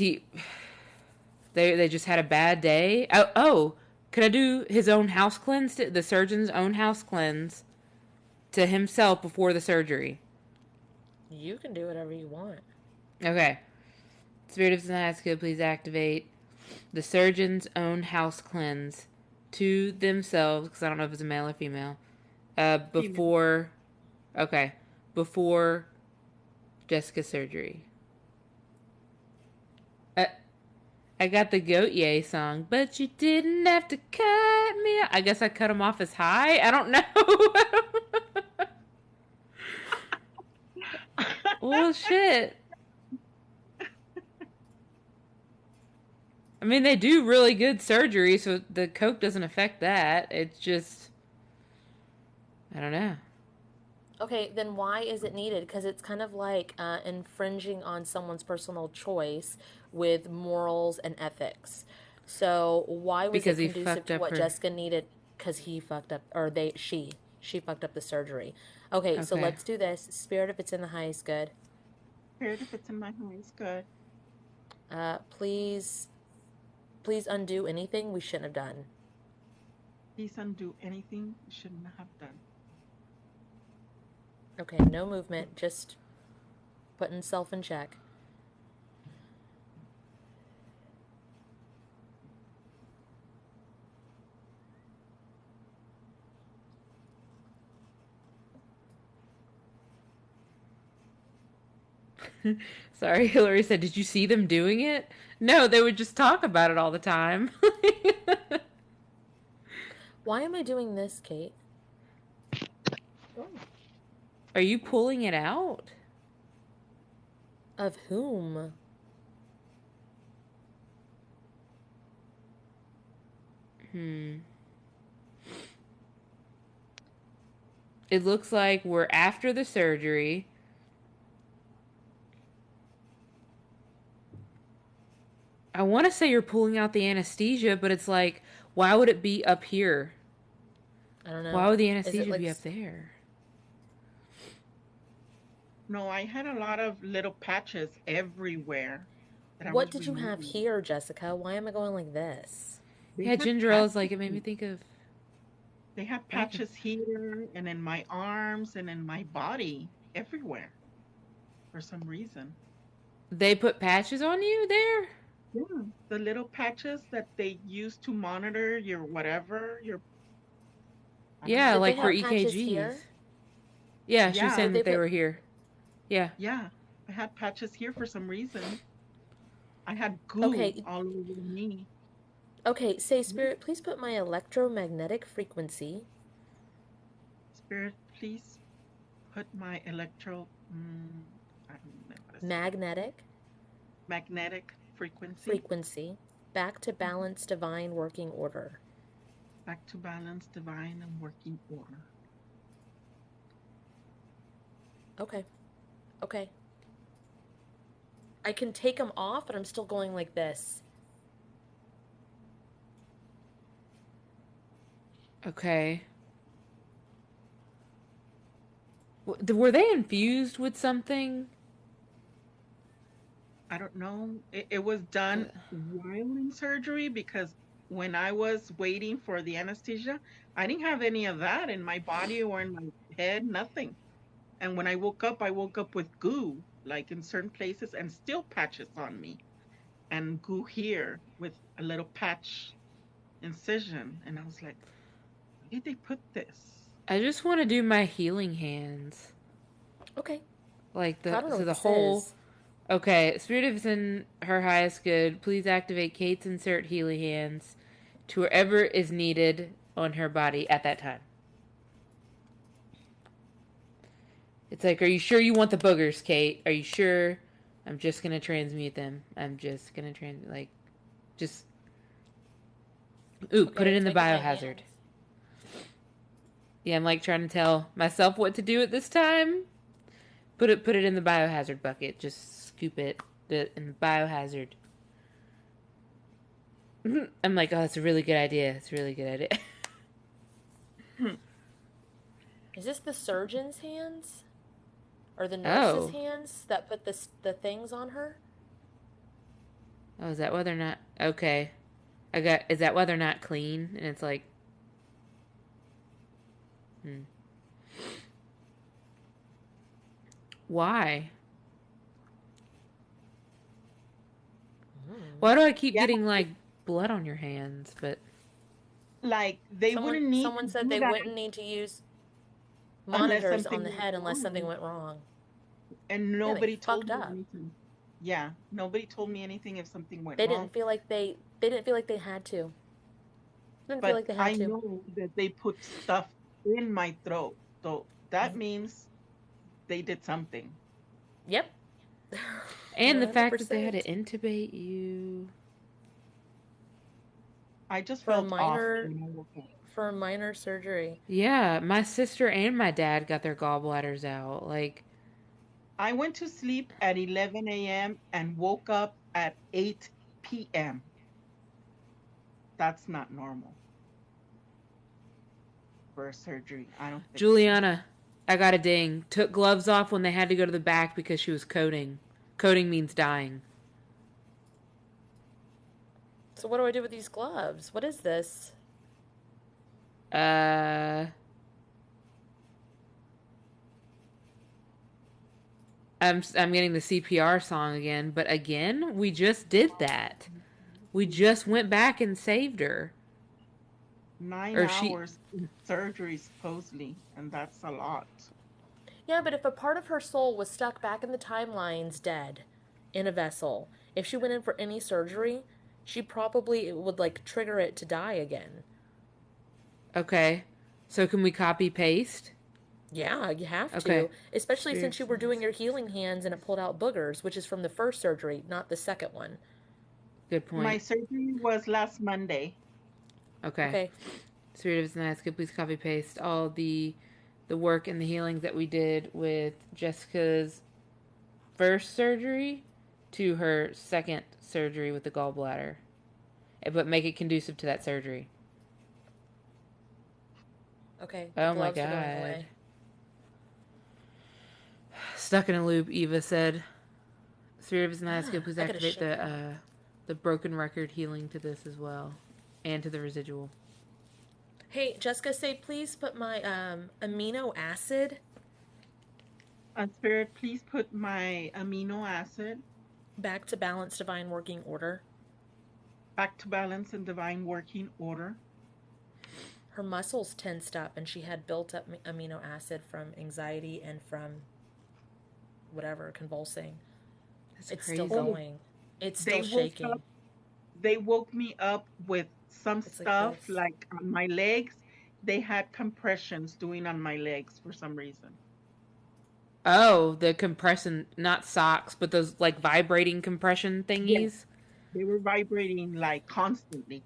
they just had a bad day. Oh, could I do his own house cleanse? The surgeon's own house cleanse to himself before the surgery. You can do whatever you want. Okay. Spirit of Sinasca, please activate the surgeon's own house cleanse to themselves, because I don't know if it's a male or female, Female. before, okay, before Jessica's surgery. Uh, I got the Goat Yay song, but you didn't have to cut me off. I guess I cut him off as high? I don't know. Well, shit. I mean, they do really good surgery, so the coke doesn't affect that. It's just, I don't know. Okay, then why is it needed? Because it's kind of like infringing on someone's personal choice with morals and ethics. So why was it Because he conducive fucked to up what her. Jessica needed? Because he fucked up, or she fucked up the surgery. Okay, so Okay. let's do this. Spirit, if it's in the highest good, Spirit, if it's in my hands, good. please, please undo anything we shouldn't have done. Please undo anything you shouldn't have done. Okay, no movement, just putting self in check. Sorry, Hillary said, did you see them doing it? No, they would just talk about it all the time. Why am I doing this, Kate? Are you pulling it out? Of whom? It looks like we're after the surgery. I want to say you're pulling out the anesthesia, but it's like, why would it be up here? I don't know. Why would the Is it anesthesia like be up there? No, I had a lot of little patches everywhere that I what was did you have removing. here, Jessica? Why am I going like this? They Yeah, had ginger ale is like, patches. it made me think of. They had What happened? patches here and in my arms and in my body, everywhere for some reason. They put patches on you there? Yeah, the little patches that they use to monitor your whatever, your I don't Yeah, know Did they like for have how. patches EKGs. here? Yeah, she was Yeah, saying Did they that they put were here. Yeah. yeah. I had patches here for some reason. I had goo Okay, all over me. okay, say Mhm. spirit, please put my electromagnetic frequency Spirit, please put my I don't know how to say that. magnetic Magnetic frequency frequency back to mhm, balanced divine working order. back to balance, divine, and working order. Okay. Okay. I can take them off, but I'm still going like this. Okay. Were they infused with something? I don't know. It was done while in surgery because when I was waiting for the anesthesia, I didn't have any of that in my body or in my head, nothing. And when I woke up with goo, like in certain places, and still patches on me, and goo here with a little patch incision. And I was like, where did they put this? I just want to do my healing hands. Okay. Like I don't know so what the this whole. is. Okay, Spirit is in her highest good. Please activate Kate's insert healing hands to wherever is needed on her body at that time. It's like, are you sure you want the boogers, Kate? Are you sure I'm just gonna transmute them. I'm just gonna just. Ooh, put Okay, it in it's the making my biohazard. hands. Yeah, I'm like trying to tell myself what to do at this time. Put it in the biohazard bucket. Just scoop it in the biohazard. I'm like, oh, that's a really good idea. It's a really good idea. Is this the surgeon's hands? Or the nurse's Oh. hands that put the things on her? Oh, is that why they're not okay? Is that why they're not clean? And it's like, why? Why do I keep Yeah, getting like blood on your hands? But like they wouldn't need to Someone said do they that wouldn't need to use unless monitors on something the went head unless something wrong. went wrong. And Yeah, they nobody told fucked me up. anything. Yeah, nobody told me anything if something went They wrong. didn't feel like they didn't feel like they had to. Didn't feel But like they had I to. know that they put stuff in my throat. So that means they did something. Yep. and the fact that they had to 100%. intubate you. I just For a felt off minor when I woke up. for a minor surgery. Yeah, my sister and my dad got their gallbladders out. Like, I went to sleep at 11 a.m. and woke up at 8 p.m. That's not normal for a surgery. I don't think so. Juliana, I got a ding. Took gloves off when they had to go to the back because she was coding. Coding means dying. So what do I do with these gloves? What is this? Uh, I'm getting the CPR song again, but again, we just did that. We just went back and saved her. 9 Or she hours in surgery, supposedly, and that's a lot. Yeah, but if a part of her soul was stuck back in the timelines dead in a vessel, if she went in for any surgery, she probably would like trigger it to die again. Okay. So can we copy paste? Yeah, you have Okay. to, especially since you Spirits. were doing your healing hands and it pulled out boogers, which is from the first surgery, not the second one. Good My point. surgery was last Monday. Okay. Okay. Spirit of Nice, could please copy paste all the work and the healings that we did with Jessica's first surgery to her second surgery with the gallbladder, but make it conducive to that surgery. Okay, the Oh my gloves are going god. away. Stuck in a loop, Eva said. Spirit of Nice, could please I gotta activate shake it off. the broken record healing to this as well, and to the residual. Hey, Jessica, say please put my amino acid Spirit, please put my amino acid back to balanced divine working order. back to balance and divine working order. Her muscles tensed up and she had built up amino acid from anxiety and from whatever, convulsing. That's It's crazy. still going. It's They still woke shaking. up. They woke me up with some It's like stuff this. like on my legs. They had compressions doing on my legs for some reason. Oh, the compression, not socks, but those like vibrating compression Yes, thingies. they were vibrating like constantly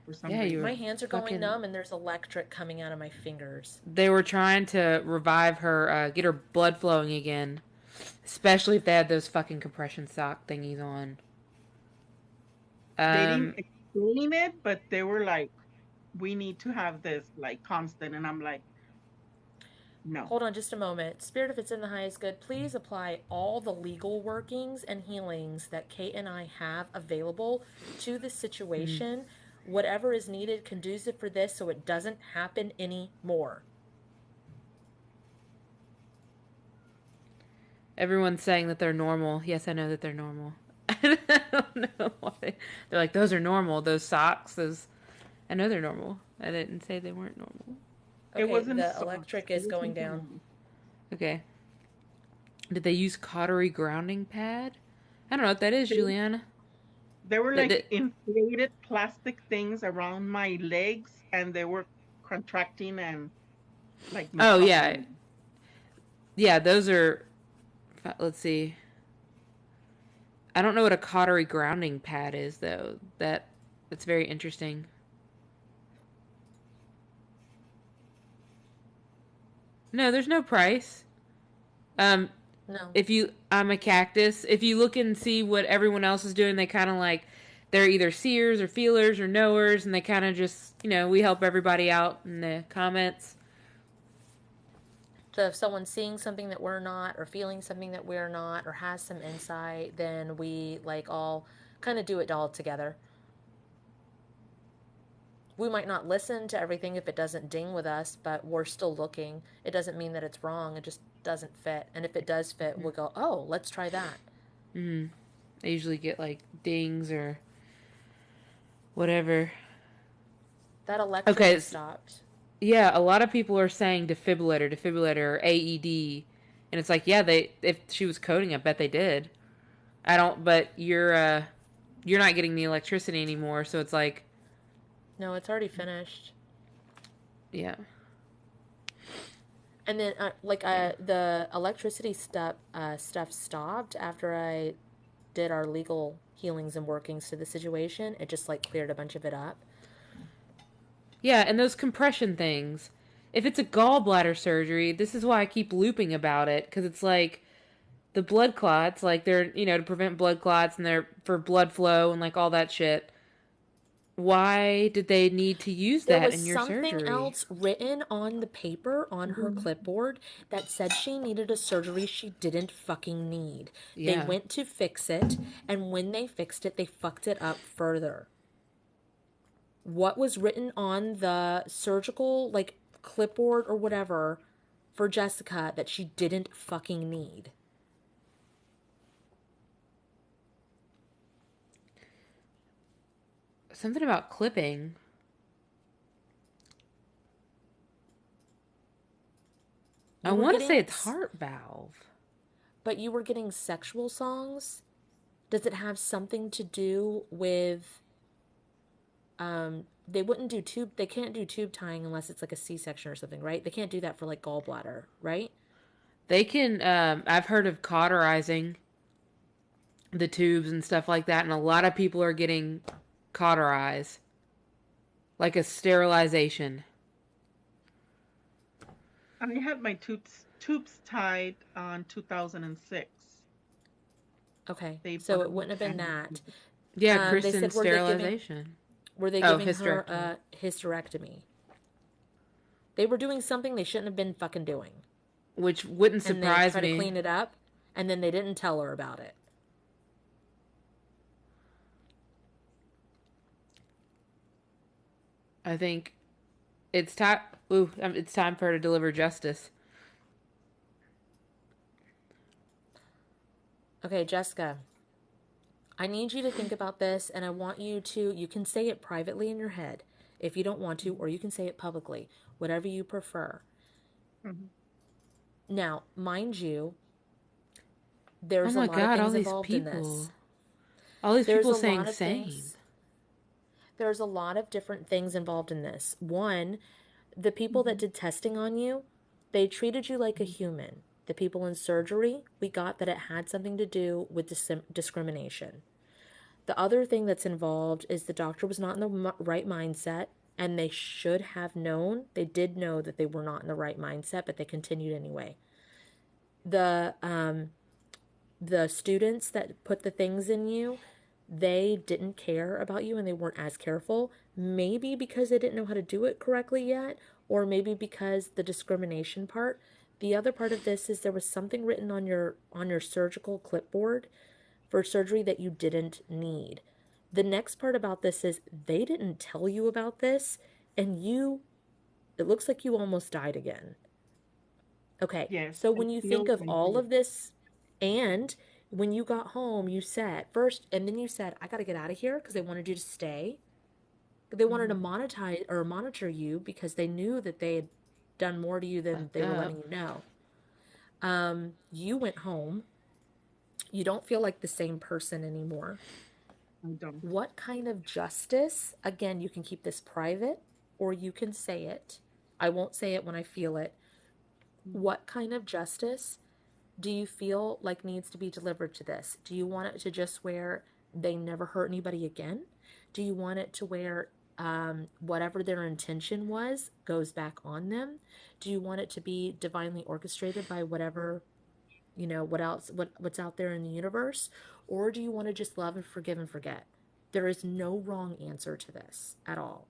for some Yeah, you were My reason. hands are going fucking. numb and there's electric coming out of my fingers. They were trying to revive her, get her blood flowing again. Especially if they had those fucking compression sock thingies on. They didn't Um, explain it, but they were like, "We need to have this like constant," and I'm like, "No." Hold on just a moment. Spirit, if it's in the highest good, please apply all the legal workings and healings that Kate and I have available to the situation. Whatever is needed, conducive for this so it doesn't happen anymore. everyone's saying that they're normal. Yes, I know that they're normal. I don't know why. They're like, those are normal. Those socks, those. I know they're normal. I didn't say they weren't normal. It Okay, wasn't the socks. electric It is was going something down. else. Okay. Did they use cautery grounding pad? I don't know what that is, They, Juliana. they were That, like that, inflated plastic things around my legs, and they were contracting and like oh, massaging yeah. them. Yeah, those are. Let's see. I don't know what a cautery grounding pad is though. That's very interesting. No, there's no price. Um, No. if you, I'm a cactus. If you look and see what everyone else is doing, they kind of like, they're either seers or feelers or knowers, and they kind of just, we help everybody out in the comments. So if someone's seeing something that we're not, or feeling something that we're not, or has some insight, then we like all kind of do it all together. We might not listen to everything if it doesn't ding with us, but we're still looking. It doesn't mean that it's wrong. It just doesn't fit. And if it does fit, we'll go, oh, let's try that. Mm. I usually get like dings or whatever. That Okay. electricity stopped. Yeah, a lot of people are saying defibrillator, or AED, and it's like, yeah, if she was coding, I bet they did. I don't, but you're not getting the electricity anymore, so it's like, No, it's already finished. yeah. And then, the electricity stuff stopped after I did our legal healings and workings to the situation. It just like cleared a bunch of it up. Yeah, and those compression things. If it's a gallbladder surgery, this is why I keep looping about it, because it's like the blood clots, like they're, to prevent blood clots and they're for blood flow and like all that shit. Why did they need to use There that was in your something surgery? else written on the paper on her clipboard that said she needed a surgery she didn't fucking need. They Yeah. went to fix it, and when they fixed it, they fucked it up further. What was written on the surgical, like, clipboard or whatever for Jessica that she didn't fucking need? Something about clipping. I You were want to say getting, it's heart valve. but you were getting sexual songs? Does it have something to do with they wouldn't do tube they can't do tube tying unless it's like a C-section or something, right? They can't do that for like gallbladder, right? They can, I've heard of cauterizing the tubes and stuff like that, and a lot of people are getting cauterized. Like a sterilization. I had my tubes tied on 2006. Okay, They so put it wouldn't have been and that. Yeah, They Kristen said sterilization. were they Oh, giving her hysterectomy. a hysterectomy? They were doing something they shouldn't have been fucking doing, Which wouldn't and they surprise try to me. clean it up, and then they didn't tell her about it. I think it's time. Ooh, it's time for her to deliver justice. Okay, Jessica, I need you to think about this, and I want you can say it privately in your head if you don't want to, or you can say it publicly, whatever you prefer. Mhm. Now, mind you, Oh there's a my lot of god, all things these involved in this. people. All these There's people a saying lot of same. things. There's a lot of different things involved in this. One, the people that Mhm. did testing on you, they treated you like a human. The people in surgery, we got that it had something to do with discrimination. The other thing that's involved is the doctor was not in the right mindset, and they should have known. They did know that they were not in the right mindset, but they continued anyway. The the students that put the things in you, they didn't care about you and they weren't as careful. Maybe because they didn't know how to do it correctly yet, or maybe because the discrimination part. The other part of this is there was something written on your surgical clipboard for surgery that you didn't need. The next part about this is they didn't tell you about this, and it looks like you almost died again. Okay, Yes, so I when you think feel of I all did. of this, and when you got home, you said first, and then you said, I got to get out of here because they wanted you to stay. They wanted to Mhm. monitor you because they knew that they had done more to you than Fucked they were up. letting you know. You went home. You don't feel like the same person anymore. I don't. What kind of justice? Again, you can keep this private or you can say it. I won't say it when I feel it. Mhm. What kind of justice do you feel like needs to be delivered to this? Do you want it to just where they never hurt anybody again? Do you want it to where whatever their intention was goes back on them? Do you want it to be divinely orchestrated by whatever, what's out there in the universe? Or do you want to just love and forgive and forget? There is no wrong answer to this at all.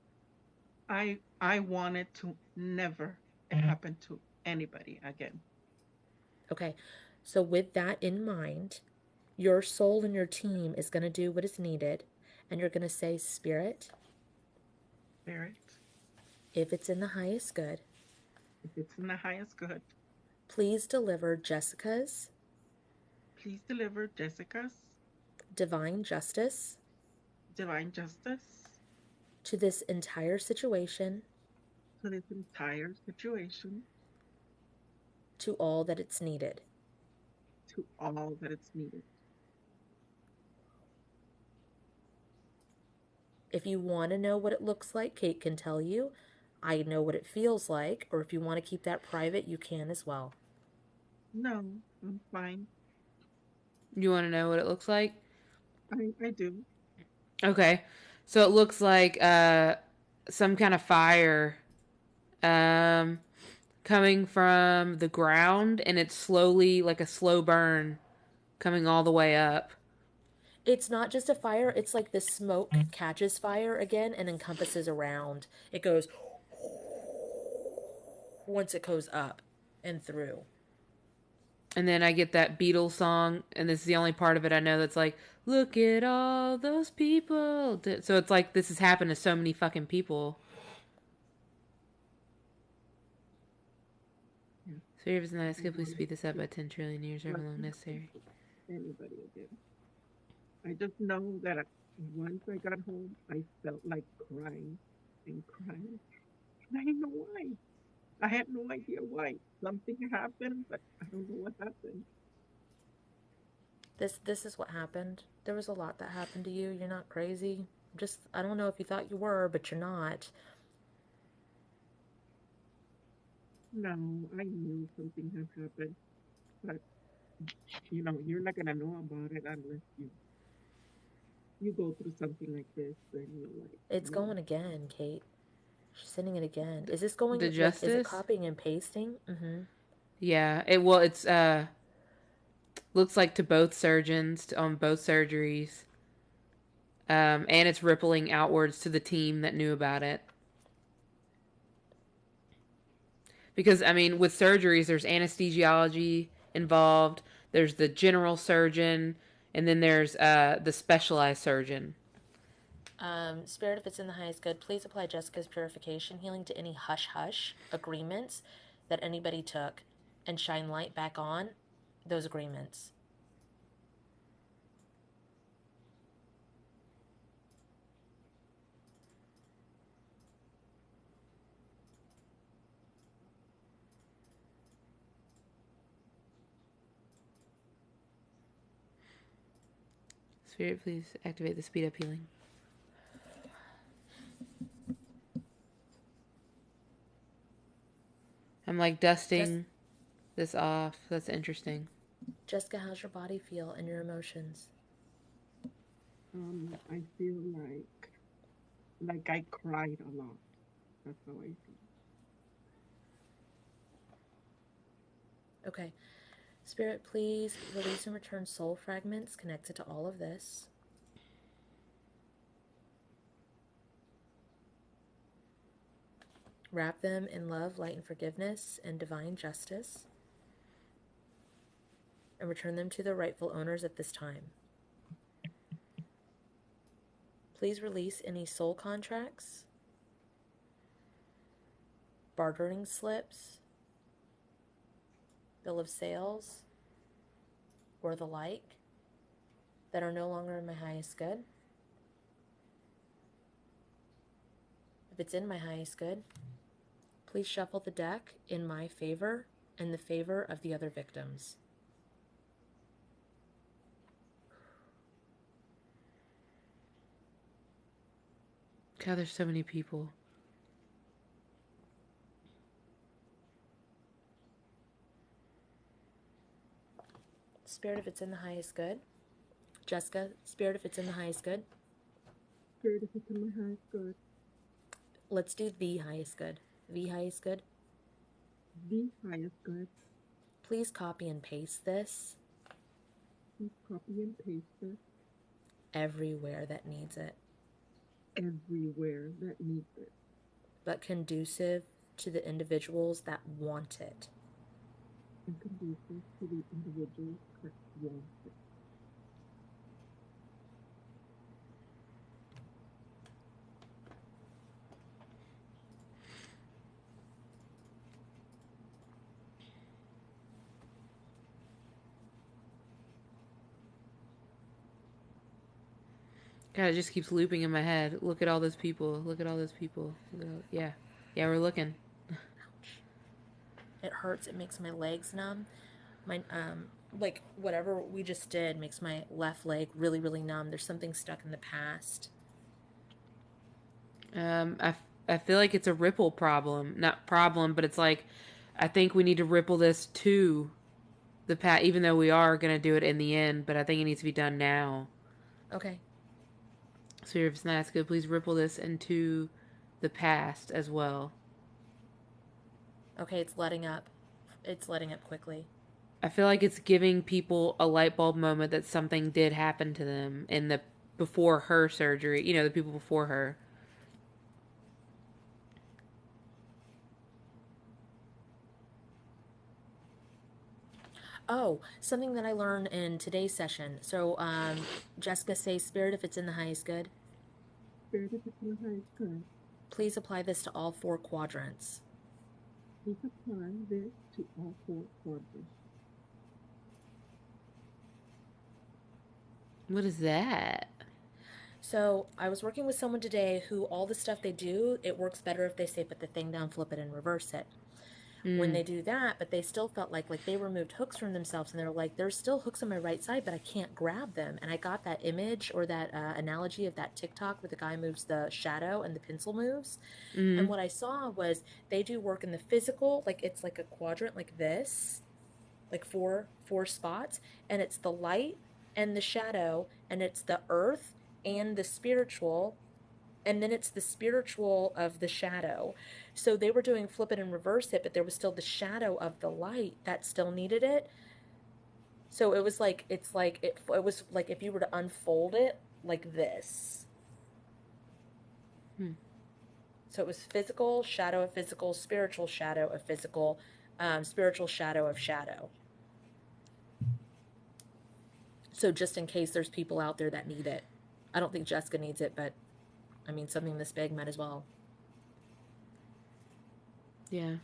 I want it to never happen to anybody again. Okay, so with that in mind, your soul and your team is going to do what is needed, and you're going to say, Spirit, Spirit, if it's in the highest good, if it's in the highest good, please deliver Jessica's please deliver Jessica's divine justice divine justice to this entire situation, to this entire situation, to all that it's needed. to all that it's needed. If you want to know what it looks like, Kate can tell you. I know what it feels like, or if you want to keep that private, you can as well. No, I'm fine. You want to know what it looks like? I do. Okay. So it looks like some kind of fire coming from the ground, and it's slowly, like a slow burn, coming all the way up. It's not just a fire, it's like the smoke catches fire again and encompasses around. It goes once it goes up and through. And then I get that Beatles song, and this is the only part of it I know that's like, look at all those people. So it's like this has happened to so many fucking people. Yeah. Spirit is nice. Could please speed this up by 10 trillion years, however long necessary. Anybody again. I just know that once I got home, I felt like crying and crying. And I didn't know why. I had no idea why. Something happened, but I don't know what happened. This is what happened. There was a lot that happened to you. You're not crazy. I don't know if you thought you were, but you're not. No, I knew something had happened, but you're not gonna know about it unless you go through something like this, then you're like, It's no. going again, Kate. She's sending it again. Is this going, The like, is it justice? copying and pasting? Mm-hmm. Yeah. It's looks like to both surgeons on both surgeries. And it's rippling outwards to the team that knew about it. Because, I mean, with surgeries, there's anesthesiology involved, there's the general surgeon, and then there's the specialized surgeon. Spirit, if it's in the highest good, please apply Jessica's purification healing to any hush-hush agreements that anybody took and shine light back on those agreements. Spirit, please activate the speed up healing. I'm like dusting this off. That's interesting. Jessica, how's your body feel and your emotions? I feel like I cried a lot. That's how I feel. Okay. Spirit, please release and return soul fragments connected to all of this. Wrap them in love, light, and forgiveness and divine justice. And return them to their rightful owners at this time. Please release any soul contracts, bartering slips, bill of sales, or the like that are no longer in my highest good. If it's in my highest good, please shuffle the deck in my favor and the favor of the other victims. God, there's so many people. Spirit, if it's in the highest good. Jessica, Spirit, if it's in the highest good. Spirit, if it's in my highest good. Let's do the highest good. The highest good. The highest good. Please copy and paste this. Please copy and paste this. Everywhere that needs it. Everywhere that needs it. But conducive to the individuals that want it. And conducive to the individuals that want it. God, it just keeps looping in my head. Look at all those people. Look at all those people. Yeah. Yeah, we're looking. Ouch. It hurts. It makes my legs numb. My, like, whatever we just did makes my left leg really, really numb. There's something stuck in the past. I feel like it's a ripple problem. Not problem, but it's like, I think we need to ripple this to the past, even though we are going to do it in the end, but I think it needs to be done now. Okay. So if it's not good, please ripple this into the past as well. Okay, it's letting up. It's letting up quickly. I feel like it's giving people a light bulb moment that something did happen to them in the before her surgery, the people before her. Oh, something that I learned in today's session. So, Jessica, say Spirit, if it's in the highest good. Spirit, if it's in the highest good. Please apply this to all 4 quadrants. Please apply this to all 4 quadrants. What is that? So I was working with someone today who all the stuff they do, it works better if they say put the thing down, flip it, and reverse it. When they do that, but they still felt like they removed hooks from themselves, and they're like, there's still hooks on my right side, but I can't grab them. And I got that image or that analogy of that TikTok where the guy moves the shadow and the pencil moves. And what I saw was they do work in the physical, like it's like a quadrant like this, like four spots, and it's the light and the shadow, and it's the earth and the spiritual, and then it's the spiritual of the shadow. So they were doing flip it and reverse it, but there was still the shadow of the light that still needed it. So it was like, it was like if you were to unfold it like this. So it was physical, shadow of physical, spiritual shadow of physical, spiritual shadow of shadow. So just in case there's people out there that need it. I don't think Jessica needs it, but I mean, something this big might as well. Yeah.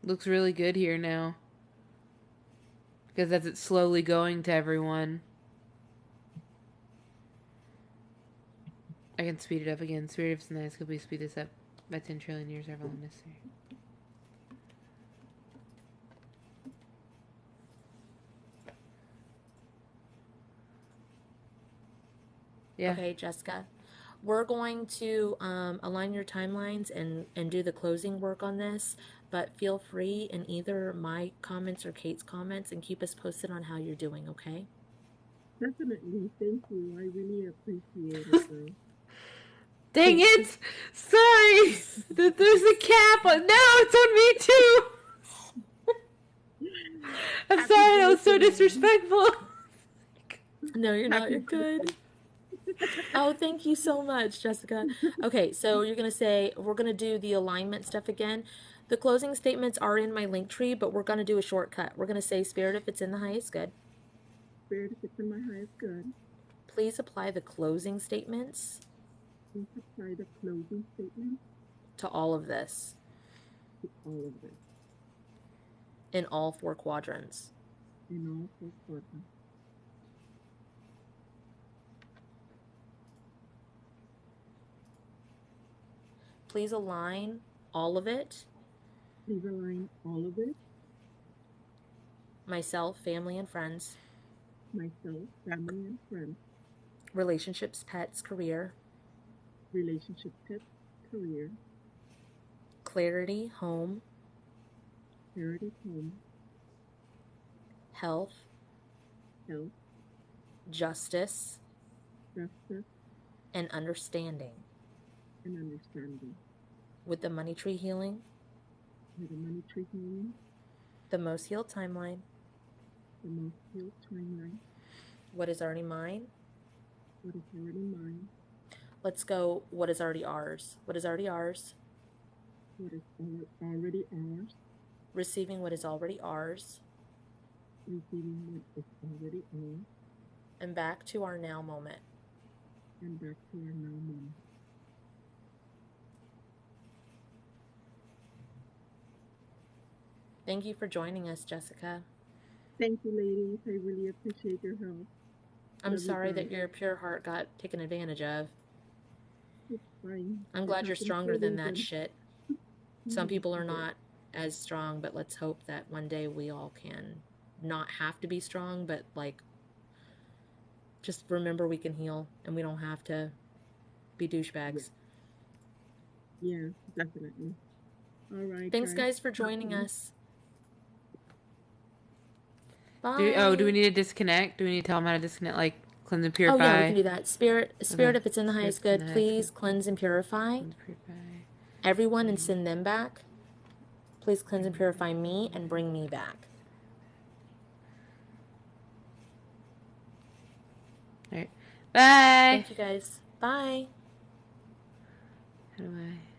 Looks really good here now. Because as it's slowly going to everyone. I can speed it up again. Spirit, if it's nice, could we speed this up by 10 trillion years ever long necessary? Yeah. Okay, Jessica. We're going to align your timelines and do the closing work on this, but feel free in either my comments or Kate's comments and keep us posted on how you're doing, okay? Definitely. Thank you. I really appreciate it, girl. Dang it! Sorry! There's a cap on. No, it's on me too! I'm Happy sorry, that was so birthday. disrespectful. No, you're not. Happy You're good. birthday. Oh, thank you so much, Jessica. Okay, so you're going to say, we're going to do the alignment stuff again. The closing statements are in my link tree, but we're going to do a shortcut. We're going to say, Spirit, if it's in the highest good. Spirit, if it's in my highest good. Please apply the closing statements Please apply the closing statement to all of this to all of this in all 4 quadrants. in all 4 quadrants. Please align all of it, Please align all of it, myself, family, and friends, myself, family, and friends, relationships, pets, career, relationship tips, career, clarity, home, clarity, home, health, health, justice, justice, and understanding. and understanding. With the money tree healing, With the money tree healing, the most healed timeline, the most healed timeline, what is already mine. what is already mine, Let's go, what is already ours. What is already ours. what is already ours, Receiving what is already ours. receiving what is already ours, And back to our now moment. and back to our now moment. Thank you for joining us, Jessica. Thank you, ladies. I really appreciate your help. I'm Love you sorry that guys. your pure heart got taken advantage of. It's fine. I'm It glad you're happens for stronger a than that reason. shit. Some people are Okay. not as strong, but let's hope that one day we all can not have to be strong, but like just remember we can heal and we don't have to be douchebags. Yeah, definitely. All right, Thanks, guys, for Have joining fun. us. Bye. Do we need to disconnect? Do we need to tell them how to disconnect, like cleanse and Oh purify? yeah, we can do that. Spirit, Okay. if it's in the highest Spirit's in good, the highest please good. cleanse and purify Cleanse, purify. everyone and send them back. Please cleanse and purify me and bring me back. All right. Bye. Thank you, guys. Bye. How do I?